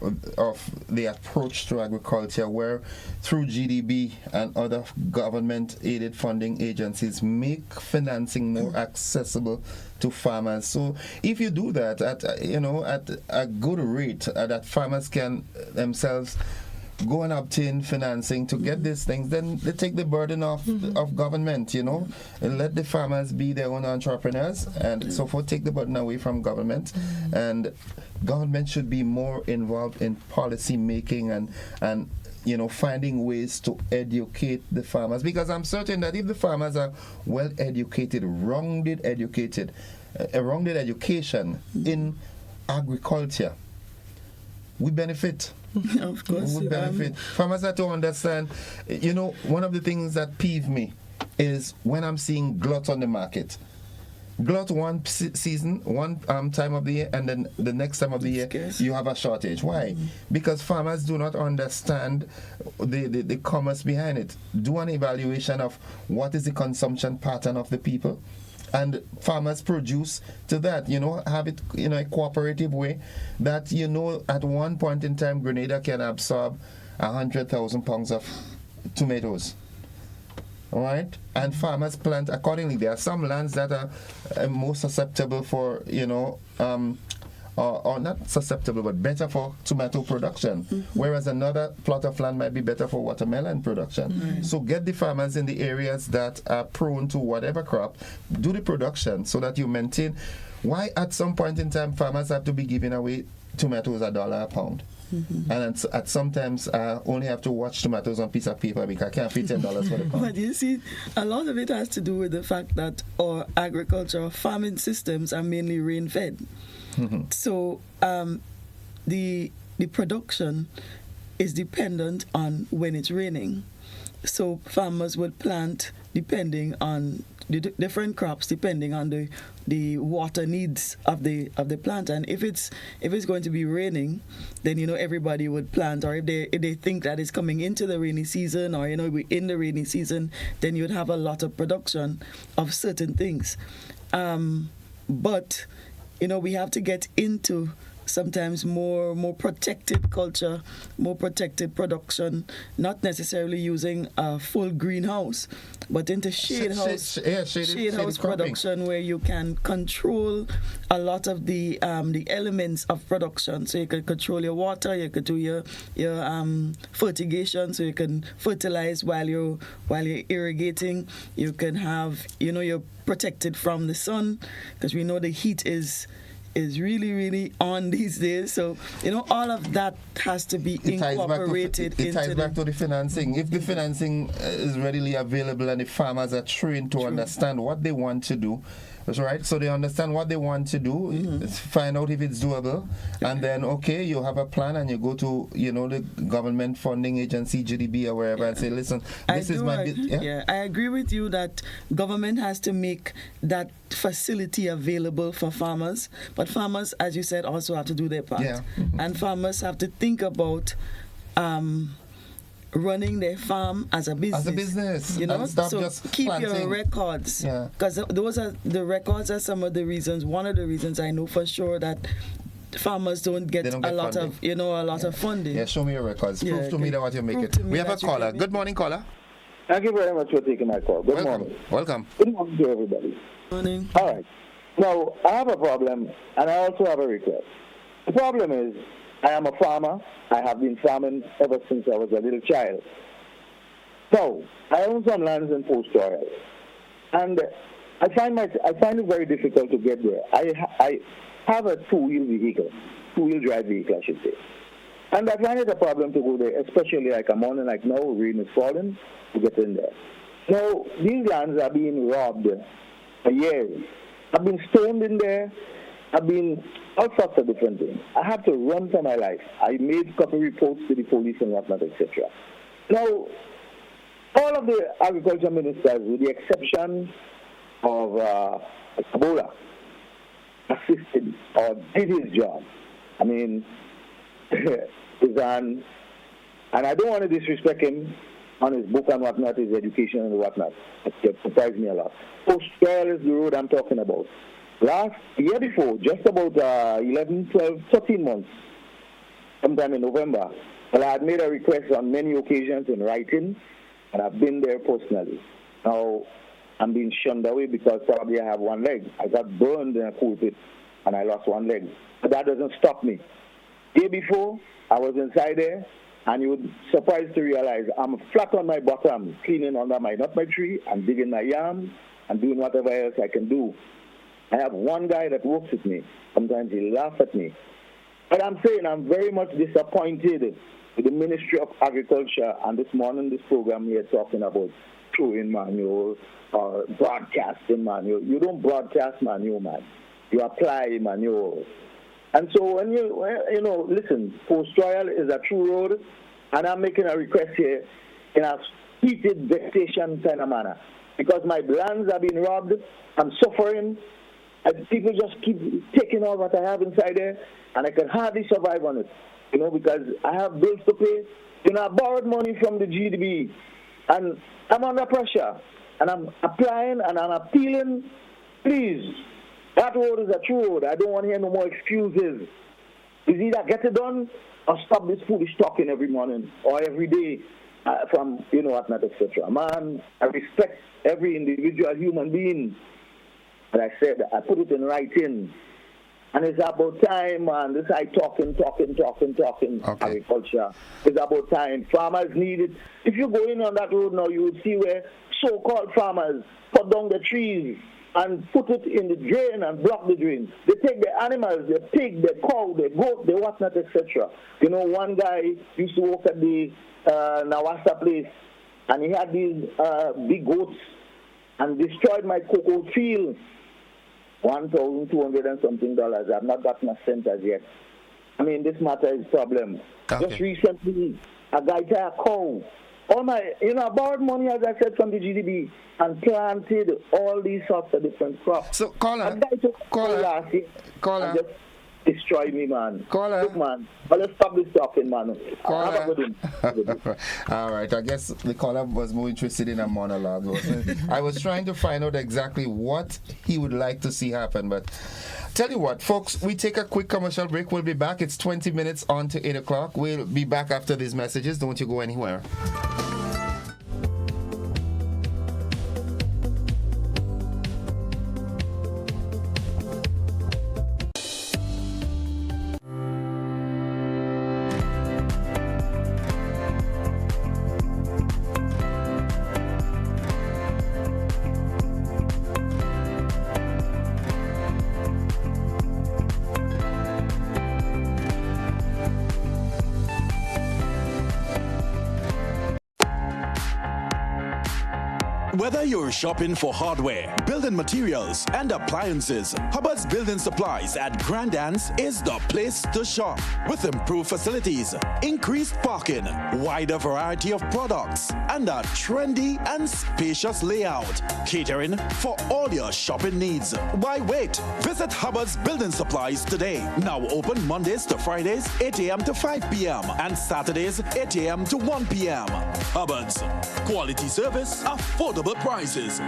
the approach to agriculture, where through GDB and other government-aided funding agencies make financing more accessible to farmers. So if you do that at a good rate, that farmers can themselves go and obtain financing to get these things, then they take the burden off of government, and let the farmers be their own entrepreneurs and so forth, take the burden away from government. And government should be more involved in policy making and finding ways to educate the farmers, because I'm certain that if the farmers are well educated, rounded education in agriculture, we benefit. Of course. We benefit. Farmers have to understand, one of the things that peeve me is when I'm seeing glut on the market. glut one season, one time of the year, and then the next time of the year you have a shortage. Why? Because farmers do not understand the commerce behind it. Do an evaluation of what is the consumption pattern of the people, and farmers produce to that. Have it in a cooperative way that at one point in time Grenada can absorb 100,000 pounds of tomatoes. All right, and farmers plant accordingly. There are some lands that are more susceptible for, or not susceptible, but better for tomato production, whereas another plot of land might be better for watermelon production. So get the farmers in the areas that are prone to whatever crop, do the production so that you maintain. Why at some point in time farmers have to be giving away tomatoes $1 a pound? And at sometimes I only have to watch tomatoes on a piece of paper because I can't pay $10 for the pound. But you see, a lot of it has to do with the fact that our agricultural farming systems are mainly rain-fed. So the production is dependent on when it's raining. So farmers would plant depending on the different crops, depending on the water needs of the plant. And if it's going to be raining, then everybody would plant. Or if they think that it's coming into the rainy season, or we're in the rainy season, then you'd have a lot of production of certain things. But we have to get into sometimes more protected culture, more protected production, not necessarily using a full greenhouse, but into shade house production, where you can control a lot of the elements of production. So you can control your water, you could do your fertigation, so you can fertilize while you're irrigating. You can have you're protected from the sun, because we know the heat is really, really on these days. So, all of that has to be incorporated It ties back to the financing. If the financing is readily available and the farmers are trained to understand what they want to do, that's right. So they understand what they want to do, find out if it's doable, and then, you have a plan and you go to, the government funding agency, GDB or wherever, and say, listen, this is my... I agree with you that government has to make that facility available for farmers, but farmers, as you said, also have to do their part. And farmers have to think about running their farm as a business. So just keep planting. your records, because those are the records are some of the reasons. One of the reasons I know for sure that farmers don't get a lot of funding. Yeah, show me your records. Prove to me that what you're making. We have a caller. Good morning, caller. Thank you very much for taking my call. Good morning. Welcome. Good morning to everybody. Morning. All right. Now, I have a problem, and I also have a request. The problem is, I am a farmer. I have been farming ever since I was a little child. So, I own some lands in Post Royal, and I find it very difficult to get there. I have a two-wheel drive vehicle, I should say. And I find it a problem to go there, especially like a morning like now, rain is falling, to get in there. Now, these lands are being robbed for years. I've been stoned in there. I've been all sorts of different things. I have to run for my life. I made a couple reports to the police and whatnot, etc. Now, all of the agriculture ministers, with the exception of Ebola, assisted or did his job. I mean, and I don't want to disrespect him on his book and whatnot, his education and whatnot. It surprised me a lot. Post Royal is the road I'm talking about. Year before, just about 11, 12, 13 months, sometime in November, well, I had made a request on many occasions in writing, and I've been there personally. Now, I'm being shunned away because probably I have one leg. I got burned in a coal pit, and I lost one leg. But that doesn't stop me. Day before, I was inside there, and you would be surprised to realize I'm flat on my bottom, cleaning under my nut tree, and digging my yam, and doing whatever else I can do. I have one guy that works with me. Sometimes he laughs at me. But I'm saying I'm very much disappointed with the Ministry of Agriculture. And this morning, this program here talking about throwing manure or broadcasting manure. You don't broadcast manure, man. You apply manure. And so when listen, Post Royal is a true road, and I'm making a request here in a heated vexation kind of manner. Because my lands are being robbed, I'm suffering, And people just keep taking all what I have inside there, and I can hardly survive on it, because I have bills to pay. I borrowed money from the GDB, and I'm under pressure, and I'm applying and I'm appealing. Please, that road is a true road. I don't want to hear no more excuses. It's either get it done or stop this foolish talking every morning or every day from, whatnot, etc. Man, I respect every individual human being. But I said, I put it in writing. And it's about time, man. This I talking, agriculture. It's about time. Farmers need it. If you go in on that road now, you will see where so-called farmers cut down the trees and put it in the drain and block the drain. They take the animals, the pig, the cow, the goat, the whatnot, etc. One guy used to work at the Nawasa place, and he had these big goats and destroyed my cocoa field. $1,200 and something. I've not gotten a cent as yet. I mean, this matter is a problem. Okay. Just recently, a guy took a cow. All my, I borrowed money, as I said, from the GDB and planted all these sorts of different crops. So, caller, just destroy me, man. Caller. Look, man, let's stop this talking, man. Have a good one. All right, I guess the caller was more interested in a monologue. I was trying to find out exactly what he would like to see happen, but tell you what, folks, we take a quick commercial break. We'll be back. It's 20 minutes on to 8 o'clock. We'll be back after these messages. Don't you go anywhere. Whether you're shopping for hardware, building materials, and appliances, Hubbard's Building Supplies at Grandans is the place to shop. With improved facilities, increased parking, wider variety of products, and a trendy and spacious layout, catering for all your shopping needs. Why wait? Visit Hubbard's Building Supplies today. Now open Mondays to Fridays, 8 a.m. to 5 p.m. and Saturdays, 8 a.m. to 1 p.m. Hubbard's. Quality service, affordable prices.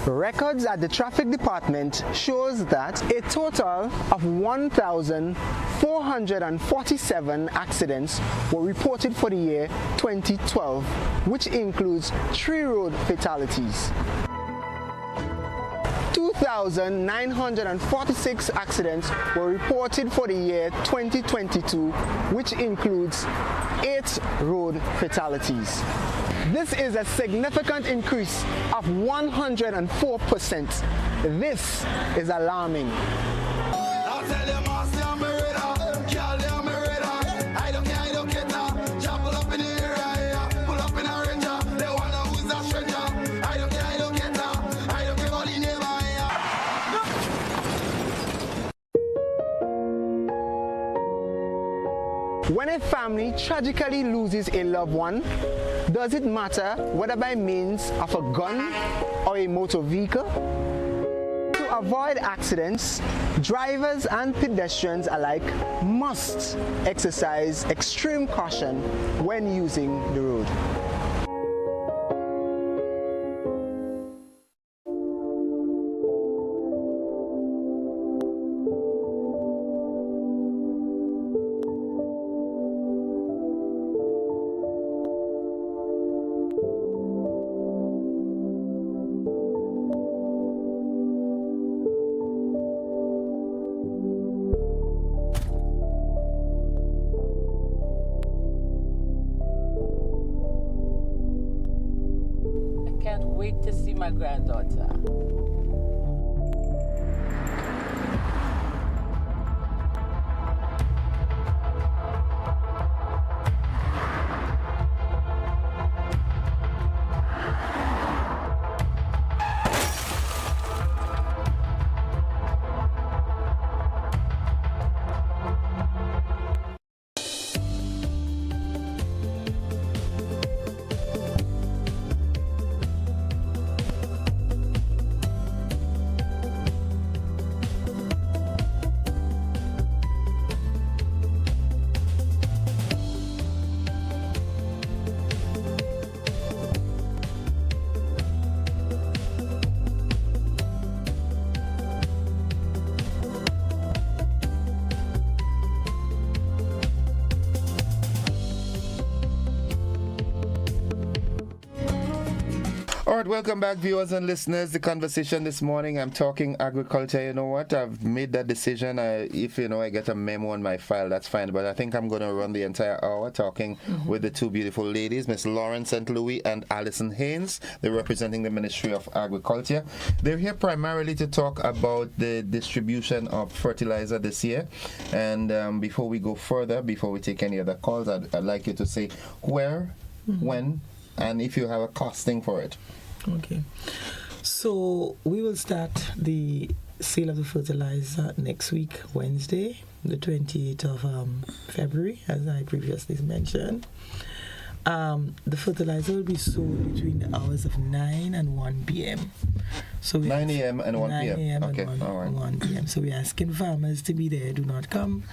Records at the traffic department shows that a total of 1,447 accidents were reported for the year 2012, which includes 3 road fatalities. 2,946 accidents were reported for the year 2022, which includes 8 road fatalities. This is a significant increase of 104%. This is alarming. When a family tragically loses a loved one, does it matter whether by means of a gun or a motor vehicle? To avoid accidents, drivers and pedestrians alike must exercise extreme caution when using the road. to see my granddaughter. All right, welcome back, viewers and listeners. The conversation this morning, I'm talking agriculture. You know what? I've made that decision. If I get a memo on my file, that's fine. But I think I'm going to run the entire hour talking with the two beautiful ladies, Miss Lauren St. Louis and Alison Haynes. They're representing the Ministry of Agriculture. They're here primarily to talk about the distribution of fertilizer this year. And before we go further, before we take any other calls, I'd like you to say where, when, and if you have a costing for it. Okay. So we will start the sale of the fertilizer next week, Wednesday, the 28th of February, as I previously mentioned. The fertilizer will be sold between the hours of 9 and 1 p.m. So 9 a.m. and 1 9 p.m. a.m. Okay. and 1, All right. 1 p.m. So we're asking farmers to be there. Do not come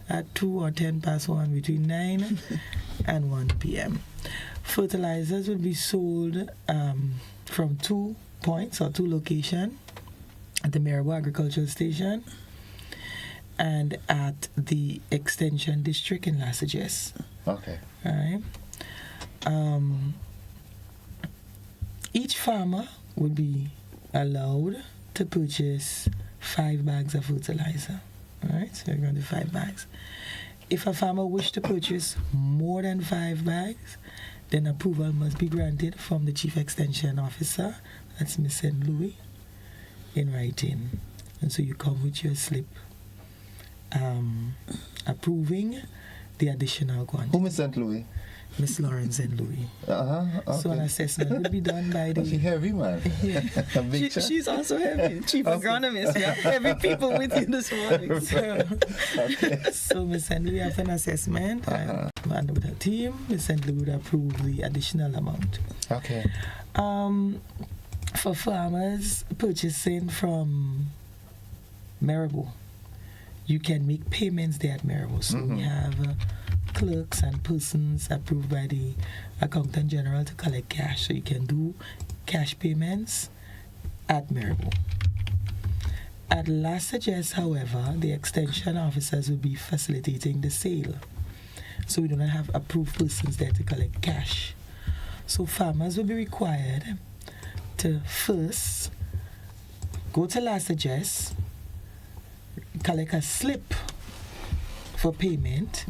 at 2 or 10 past 1, between 9 and 1 p.m. Fertilizers will be sold from 2 points or 2 locations at the Maribor Agricultural Station and at the Extension District in Lasajes. Okay. All right. Each farmer would be allowed to purchase 5 bags of fertilizer. All right, so we're going to 5 bags. If a farmer wishes to purchase more than 5 bags, then approval must be granted from the Chief Extension Officer, that's Ms. St. Louis, in writing. And so you come with your slip approving the additional quantity. Who is St. Louis? Miss Lauren St. Louis. Okay. So an assessment will be done by the... She heavy, man. Yeah. She's also heavy. Chief agronomist. Yeah. Heavy people with you this morning. So Miss St. Louis after an assessment and with her team, Miss St. Louis would approve the additional amount. Okay. For farmers purchasing from Maribor, you can make payments there at Maribor. So we have clerks and persons approved by the Accountant General to collect cash. So you can do cash payments at Maribor. At Lasajes, however, the extension officers will be facilitating the sale. So we do not have approved persons there to collect cash. So farmers will be required to first go to Lasajes, collect a slip for payment,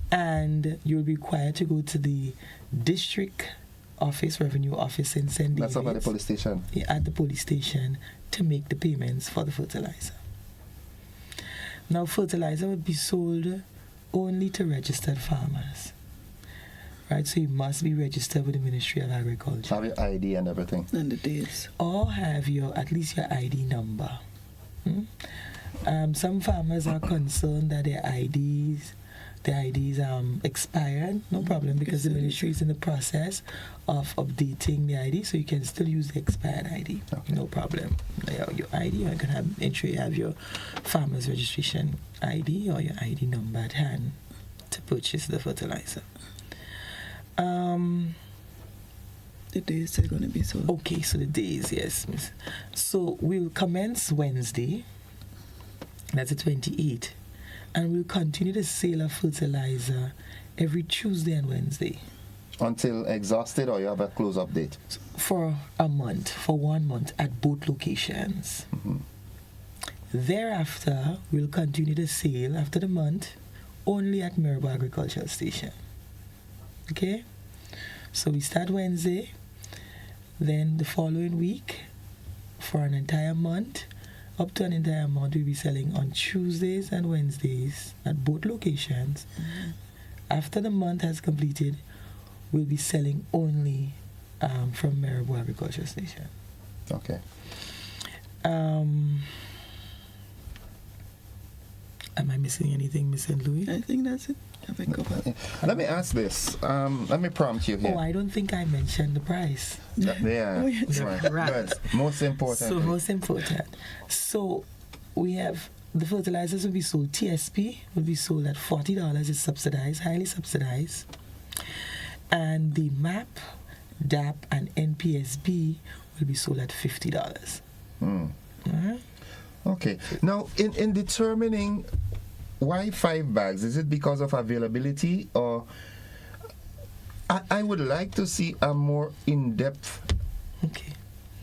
and you'll be required to go to the district office, revenue office in St. David's. That's up at the police station. Yeah, at the police station to make the payments for the fertilizer. Now, fertilizer would be sold only to registered farmers. Right, so you must be registered with the Ministry of Agriculture. Have your ID and everything. And the dates. Or have at least your ID number. Some farmers are concerned that their IDs expired. No problem, because the ministry is in the process of updating the ID, so you can still use the expired ID. Okay. No problem. Your ID, or you can ensure you have your farmer's registration ID or your ID number at hand to purchase the fertilizer. The days are going to be sold. Okay, so the days, yes, miss. So we'll commence Wednesday, that's the 28th, and we'll continue the sale of fertilizer every Tuesday and Wednesday. Until exhausted, or you have a close-up date? For a month, for 1 month at both locations. Thereafter, we'll continue the sale after the month only at Maribor Agricultural Station. Okay? So we start Wednesday. Then the following week, for an entire month, up to an entire month, we'll be selling on Tuesdays and Wednesdays at both locations. After the month has completed, we'll be selling only from Marabou Agriculture Station. Okay. Am I missing anything, Miss St. Louis? I think that's it. Let me ask this. Let me prompt you here. Oh, I don't think I mentioned the price. Yeah. Right. Good. Most important. So most important. So we have the fertilizers will be sold. TSP will be sold at $40. It's subsidized, highly subsidized. And the MAP, DAP, and NPSB will be sold at $50. Okay. Now, in determining why 5 bags, is it because of availability, or I would like to see a more in-depth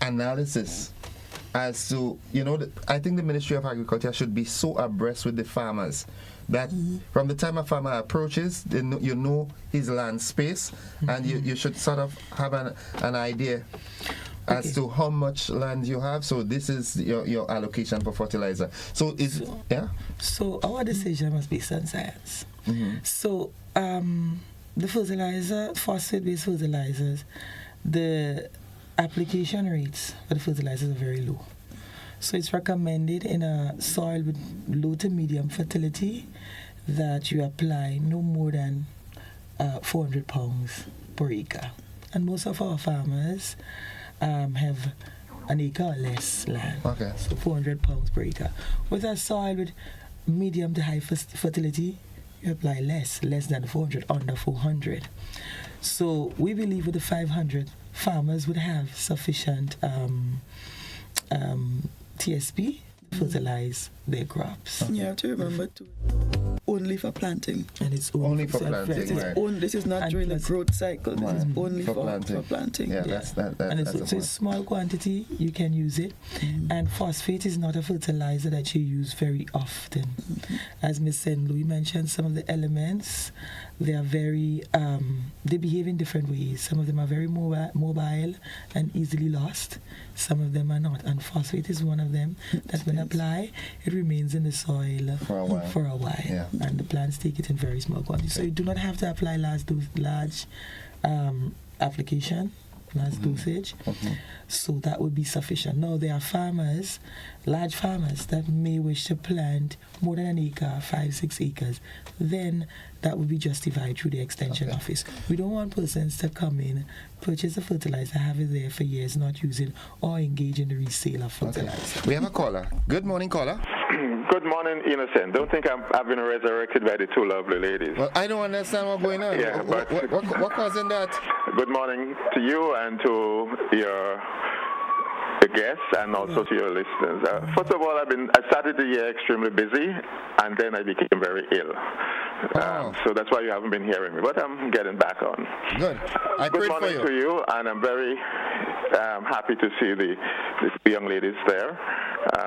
analysis as to, I think the Ministry of Agriculture should be so abreast with the farmers that from the time a farmer approaches, you know his land space, and you should sort of have an idea as to how much land you have. So this is your allocation for fertilizer. So So our decision must be on science. So the fertilizer, phosphate-based fertilizers, the application rates for the fertilizers are very low. So it's recommended in a soil with low to medium fertility that you apply no more than 400 pounds per acre. And most of our farmers have an acre or less land. Okay. So 400 pounds per acre. With a soil with medium to high fertility, you apply less than 400, under 400. So we believe with the 500, farmers would have sufficient TSP to fertilize their crops. You have to remember to only for planting. And it's only for planting. Right. This is not during the growth cycle. This is only for planting. Yeah, that's it's a small quantity, you can use it. And phosphate is not a fertilizer that you use very often. As Ms. St. Louis mentioned, some of the elements, they are very, they behave in different ways. Some of them are very mobile and easily lost. Some of them are not. And phosphate is one of them that when applied, it remains in the soil for a while. Yeah. And the plants take it in very small quantities. So you do not have to apply large application, large dosage. So that would be sufficient. Now there are farmers, large farmers, that may wish to plant more than an acre, 5-6 acres. Then that would be justified through the extension office. We don't want persons to come in, purchase a fertilizer, have it there for years, not use it, or engage in the resale of fertilizer. We have a caller. Good morning, caller. Good morning, Innocent. Don't think I've been resurrected by the two lovely ladies. Well, I don't understand what's going on. Yeah, but what causing that? Good morning to you and to your guests and also to your listeners. First of all, I started the year extremely busy, and then I became very ill. So that's why you haven't been hearing me, but I'm getting back on. Good. Good morning to you, and I'm very happy to see the young ladies there.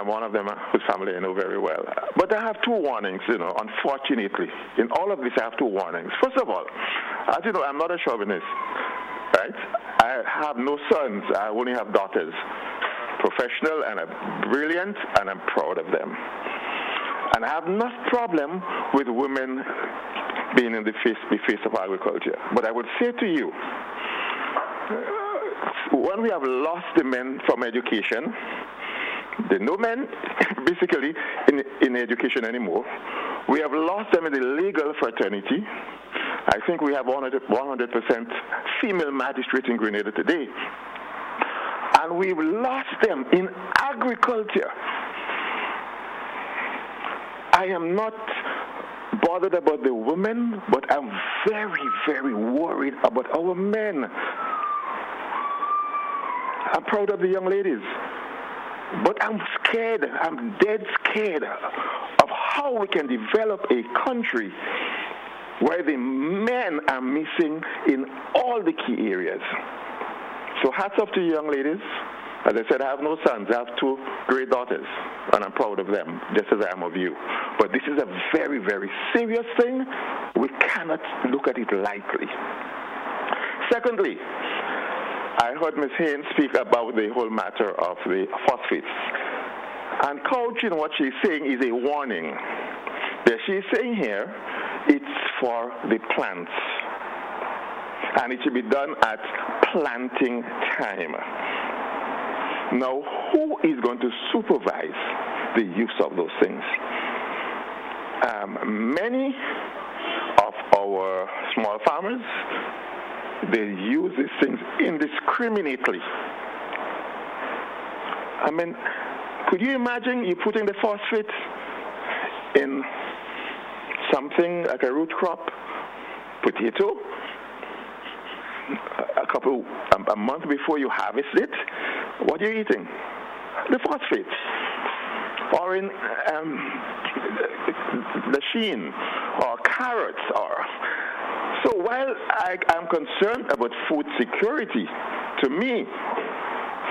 One of them whose family I know very well. But I have two warnings, unfortunately. In all of this, I have two warnings. First of all, as you know, I'm not a chauvinist, right? I have no sons. I only have daughters. Professional and brilliant, and I'm proud of them. And I have no problem with women being in the face of agriculture. But I would say to you, when we have lost the men from education, there are no men basically in education anymore. We have lost them in the legal fraternity. I think we have 100% female magistrates in Grenada today. And we've lost them in agriculture. I am not bothered about the women, but I'm very, very worried about our men. I'm proud of the young ladies, but I'm scared, I'm dead scared of how we can develop a country where the men are missing in all the key areas. So hats off to you young ladies. As I said, I have no sons. I have two great daughters, and I'm proud of them, just as I am of you. But this is a very, very serious thing. We cannot look at it lightly. Secondly, I heard Ms. Haynes speak about the whole matter of the phosphates. And couching what she's saying is a warning. That she's saying here, it's for the plants. And it should be done at planting time. Now, who is going to supervise the use of those things? Many of our small farmers, they use these things indiscriminately. I mean, could you imagine you putting the phosphate in something like a root crop, potato, a month before you harvest it? What are you eating? The phosphate. Or in the sheen, or carrots, or... So while I am concerned about food security, to me,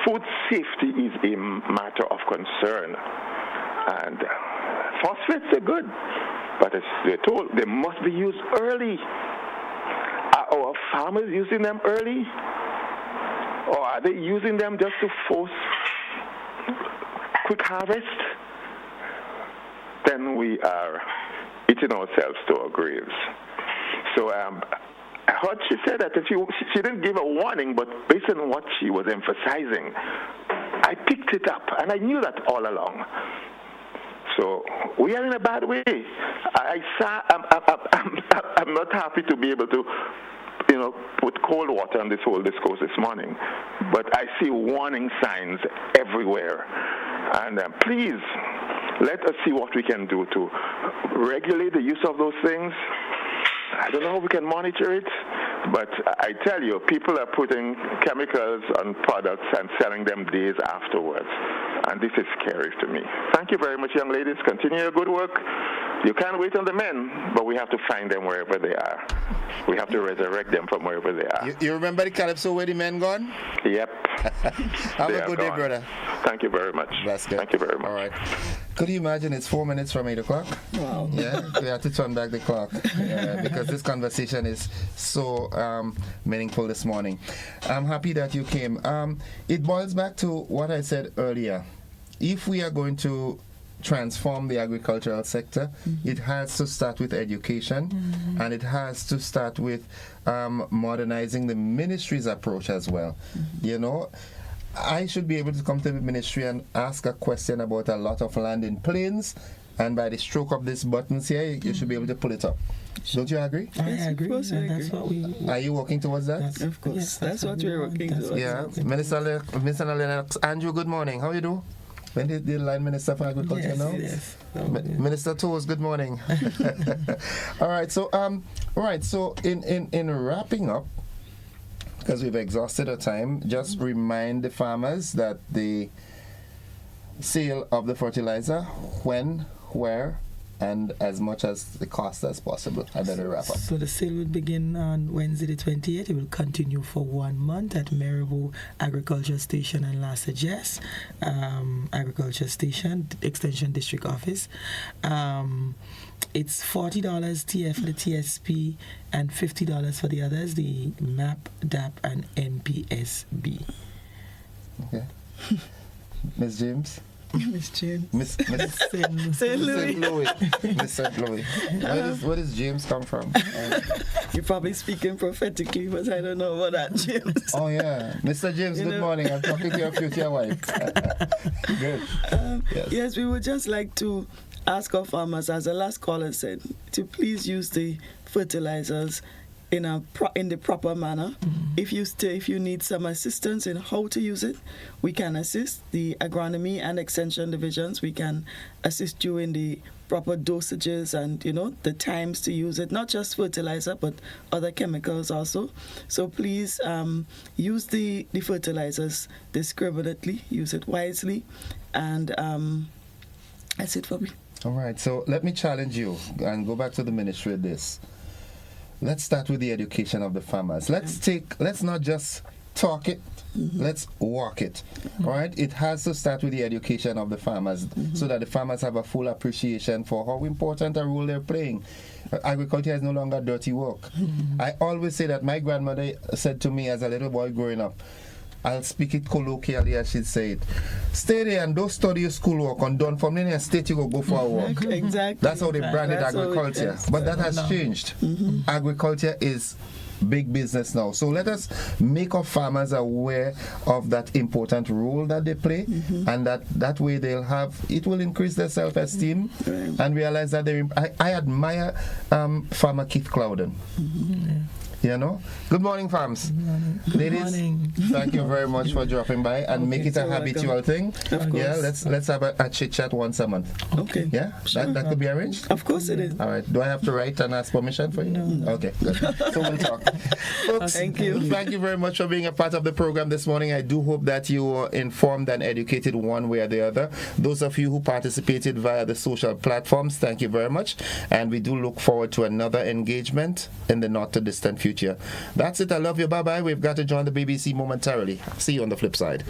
food safety is a matter of concern. And phosphates are good, but as they're told, they must be used early. Are our farmers using them early? Or are they using them just to force quick harvest? Then we are eating ourselves to our graves. So I heard she said that she didn't give a warning, but based on what she was emphasizing, I picked it up, and I knew that all along. So we are in a bad way. I'm not happy to be able to, put cold water on this whole discourse this morning, but I see warning signs everywhere. And please, let us see what we can do to regulate the use of those things. I don't know how we can monitor it, but I tell you, people are putting chemicals on products and selling them days afterwards. And this is scary to me. Thank you very much, young ladies. Continue your good work. You can't wait on the men, but we have to find them wherever they are. We have to resurrect them from wherever they are. You remember the Calypso where the men gone? Yep. Have a good day, brother. Thank you very much. That's good. Thank you very much. All right. Could you imagine it's 4 minutes from 8 o'clock? Wow. Yeah, we have to turn back the clock because this conversation is so meaningful this morning. I'm happy that you came. It boils back to what I said earlier. If we are going to transform the agricultural sector, it has to start with education, and it has to start with modernizing the ministry's approach as well. I should be able to come to the ministry and ask a question about a lot of land in plains, and by the stroke of these buttons here, you should be able to pull it up. Don't you agree? I agree. Of course I agree. That's what we... Are you working towards that? Of course. Yes, that's what we're working towards. Yeah. Minister Lennox, Andrew, good morning. How are you doing? When did the line Minister for Agriculture now? Yes. Minister Toes, good morning. All right. So in wrapping up, because we've exhausted our time, just remind the farmers that the sale of the fertilizer, when, where, and as much as the cost as possible. I better wrap up. So the sale will begin on Wednesday the 28th. It will continue for 1 month at Maribor Agriculture Station and La Sagesse Agriculture Station, Extension District Office. It's $40 TF for the TSP and $50 for the others, the MAP, DAP, and NPSB. Okay. Ms. James? Miss James. Miss St. Louis. Miss St. Louis. Where does James come from? You're probably speaking prophetically, but I don't know about that, James. Oh, yeah. Mr. James, good morning. I'm talking to your future wife. Good. Yes, we would just like to ask our farmers, as the last caller said, to please use the fertilizers in the proper manner. If you need some assistance in how to use it, we can assist. The agronomy and extension divisions, we can assist you in the proper dosages and the times to use it, not just fertilizer but other chemicals also. So please use the fertilizers discriminately, use it wisely, and that's it for me. All right, so let me challenge you and go back to the ministry with this. Let's start with the education of the farmers. Let's not just talk it, let's walk it. All right? It has to start with the education of the farmers so that the farmers have a full appreciation for how important a role they're playing. Agriculture is no longer dirty work. I always say that my grandmother said to me as a little boy growing up, I'll speak it colloquially, I should say it. Stay there and don't study your schoolwork and done from then state you go for a walk. Exactly. That's how they branded agriculture. But that has changed. Agriculture is big business now. So let us make our farmers aware of that important role that they play, and that way it will increase their self-esteem and realize that I admire Farmer Keith Clouden. You know? Good morning, farms. Ladies, morning. Thank you very much for dropping by and make it a habitual thing. Of course. Yeah, let's have a chit chat once a month. Okay. Yeah? Sure. That could be arranged? Of course it is. All right. Do I have to write and ask permission for you? No. Okay, good. So we'll talk. Folks, thank you very much for being a part of the program this morning. I do hope that you were informed and educated one way or the other. Those of you who participated via the social platforms, thank you very much. And we do look forward to another engagement in the not too distant future. That's it. I love you. Bye-bye. We've got to join the BBC momentarily. See you on the flip side.